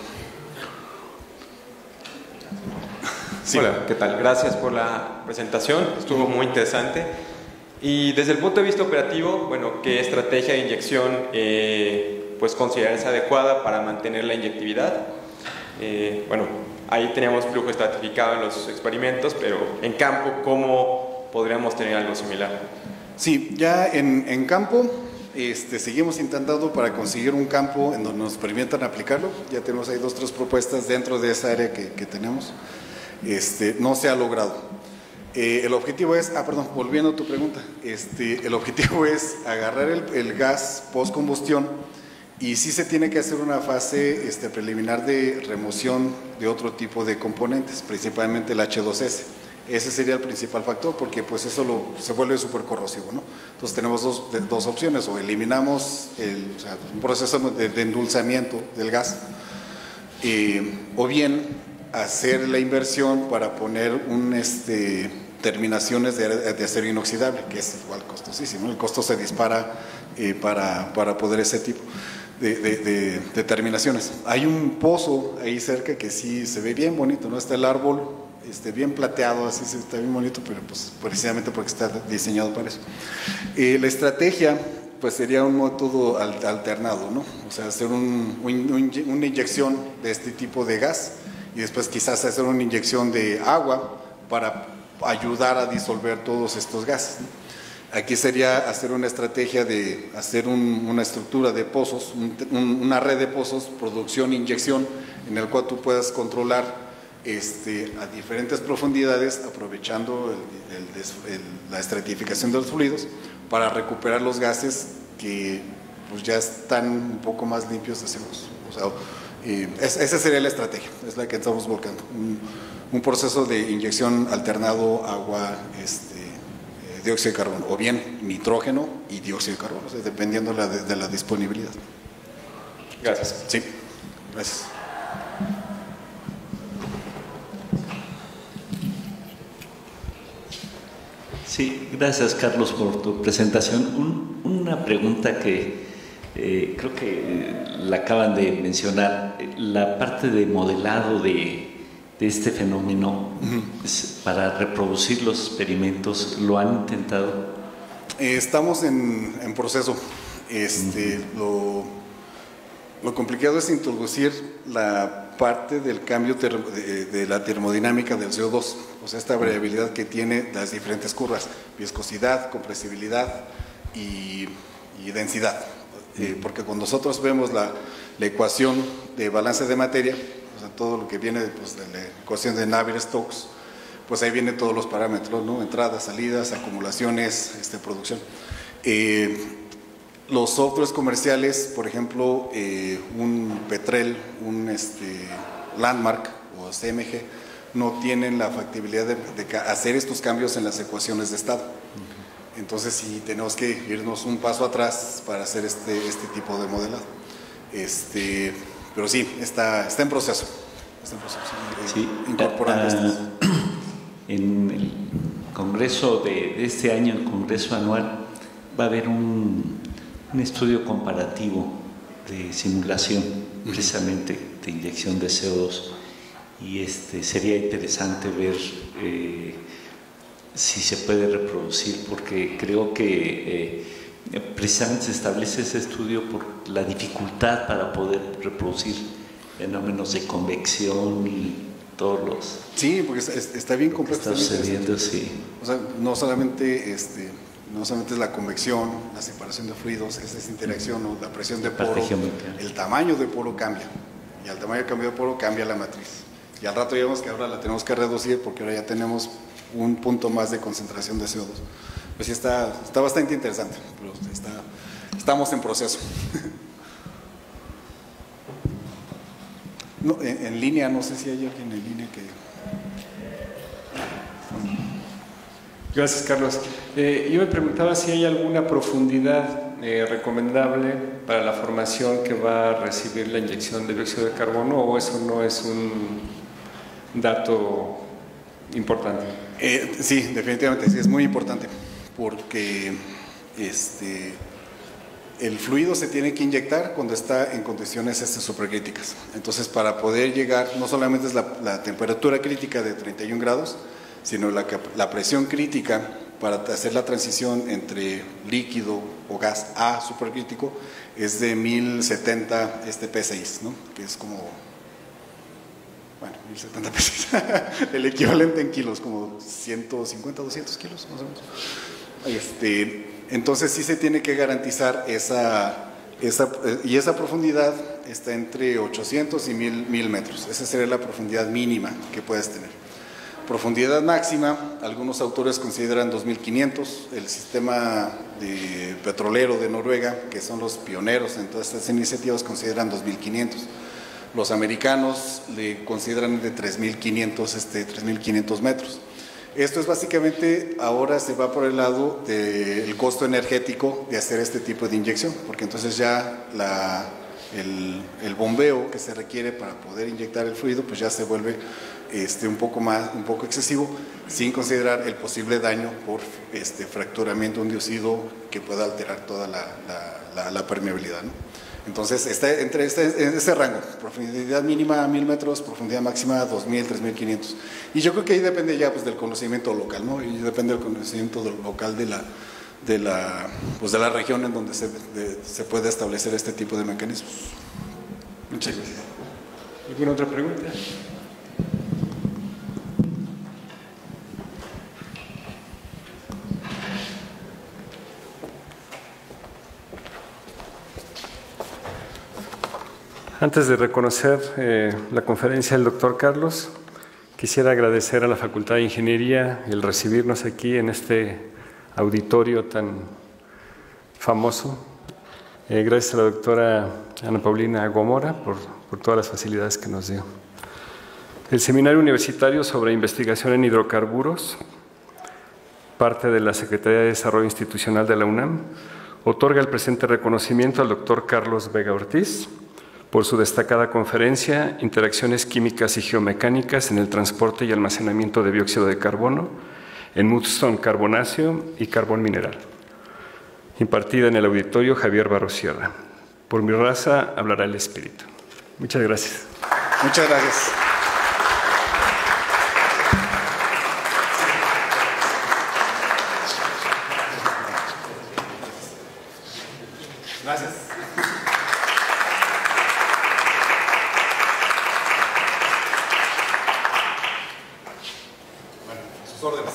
Sí. Hola, ¿qué tal? Gracias por la presentación, estuvo muy interesante. Y desde el punto de vista operativo, bueno, ¿qué estrategia de inyección pues consideras adecuada para mantener la inyectividad? Bueno, ahí teníamos flujo estratificado en los experimentos, pero en campo, ¿cómo podríamos tener algo similar? Sí, ya en campo seguimos intentando para conseguir un campo en donde nos permitan aplicarlo. Ya tenemos ahí 2 o 3 propuestas dentro de esa área que tenemos. No se ha logrado. El objetivo es, volviendo a tu pregunta, el objetivo es agarrar el gas post combustión y sí se tiene que hacer una fase preliminar de remoción de otro tipo de componentes, principalmente el H2S. Ese sería el principal factor, porque pues eso se vuelve súper corrosivo, ¿no? Entonces tenemos dos opciones: o eliminamos un proceso de endulzamiento del gas, o bien hacer la inversión para poner terminaciones de acero inoxidable, que es igual costosísimo. El costo se dispara para poder ese tipo de terminaciones. Hay un pozo ahí cerca que sí se ve bien bonito, ¿no? Está el árbol bien plateado, así está bien bonito, pero pues precisamente porque está diseñado para eso. La estrategia pues sería un método alternado, ¿no? O sea, hacer una inyección de este tipo de gas y después quizás hacer una inyección de agua para ayudar a disolver todos estos gases, ¿no? Aquí sería hacer una estrategia de hacer una estructura de pozos, una red de pozos, producción e inyección, en el cual tú puedas controlar a diferentes profundidades, aprovechando la estratificación de los fluidos para recuperar los gases que pues, ya están un poco más limpios de CO2. O sea, esa sería la estrategia, es la que estamos volcando. Un proceso de inyección alternado agua, dióxido de carbono, o bien nitrógeno y dióxido de carbono, o sea, dependiendo de la disponibilidad. Gracias. Sí, gracias. Sí, gracias Carlos por tu presentación. Una pregunta que creo que la acaban de mencionar, la parte de modelado de este fenómeno, para reproducir los experimentos, ¿lo han intentado? Estamos en proceso. Lo complicado es introducir la parte del cambio de la termodinámica del CO2, o sea, esta variabilidad que tiene las diferentes curvas: viscosidad, compresibilidad y densidad. Porque cuando nosotros vemos la ecuación de balance de materia, o sea, todo lo que viene pues, de la ecuación de Navier-Stokes, pues ahí vienen todos los parámetros, ¿no? Entradas, salidas, acumulaciones, producción. Los softwares comerciales, por ejemplo, un Petrel, un Landmark o CMG, no tienen la factibilidad de hacer estos cambios en las ecuaciones de estado. Entonces sí tenemos que irnos un paso atrás para hacer este tipo de modelado. Pero sí, está en proceso. Está en proceso. Sí, incorporando estos. En el congreso de este año, el congreso anual, va a haber un estudio comparativo de simulación, precisamente de inyección de CO2, y sería interesante ver si se puede reproducir, porque creo que precisamente se establece ese estudio por la dificultad para poder reproducir fenómenos de convección y todos los... Sí, porque está bien complejo. Está sucediendo, sí. O sea, no solamente es la convección, la separación de fluidos, es esa interacción, ¿no? La presión de poro, el tamaño de poro cambia, y al tamaño de cambio de poro cambia la matriz. Y al rato ya vemos que ahora la tenemos que reducir porque ahora ya tenemos un punto más de concentración de CO2. Pues sí, está bastante interesante, pero estamos en proceso. No, en línea, no sé si hay alguien en línea que... Gracias, Carlos. Yo me preguntaba si hay alguna profundidad recomendable para la formación que va a recibir la inyección de dióxido de carbono, o eso no es un dato importante. Sí, definitivamente, sí, es muy importante, porque el fluido se tiene que inyectar cuando está en condiciones supercríticas. Entonces, para poder llegar, no solamente es la temperatura crítica de 31 grados, sino la presión crítica para hacer la transición entre líquido o gas a supercrítico es de 1070 P6, ¿no? Que es como, bueno, 1070 P6, el equivalente en kilos, como 150, 200 kilos más o menos. Entonces sí se tiene que garantizar y esa profundidad está entre 800 y 1000 metros. Esa sería la profundidad mínima que puedes tener. Profundidad máxima, algunos autores consideran 2500. El sistema petrolero de Noruega, que son los pioneros en todas estas iniciativas, consideran 2500. Los americanos le consideran de 3500 metros. Esto es básicamente, ahora se va por el lado del costo energético de hacer este tipo de inyección, porque entonces ya el bombeo que se requiere para poder inyectar el fluido, pues ya se vuelve un poco excesivo, sin considerar el posible daño por fracturamiento hundido que pueda alterar toda la permeabilidad, ¿no? Entonces está entre ese rango, profundidad mínima 1000 metros, profundidad máxima 2000, 3500. Y yo creo que ahí depende ya pues del conocimiento local, ¿no? Y depende del conocimiento local de la región en donde se puede establecer este tipo de mecanismos. Muchas gracias. ¿Alguna otra pregunta? Antes de reconocer la conferencia del doctor Carlos, quisiera agradecer a la Facultad de Ingeniería el recibirnos aquí en este auditorio tan famoso. Gracias a la doctora Ana Paulina Gomora por todas las facilidades que nos dio. El Seminario Universitario sobre Investigación en Hidrocarburos, parte de la Secretaría de Desarrollo Institucional de la UNAM, otorga el presente reconocimiento al doctor Carlos Vega Ortiz por su destacada conferencia Interacciones químicas y geomecánicas en el transporte y almacenamiento de dióxido de carbono en mudstone carbonáceo y carbón mineral, impartida en el auditorio Javier Barros Sierra. Por mi raza hablará el espíritu. Muchas gracias. Muchas gracias. Gracias. Órdenes.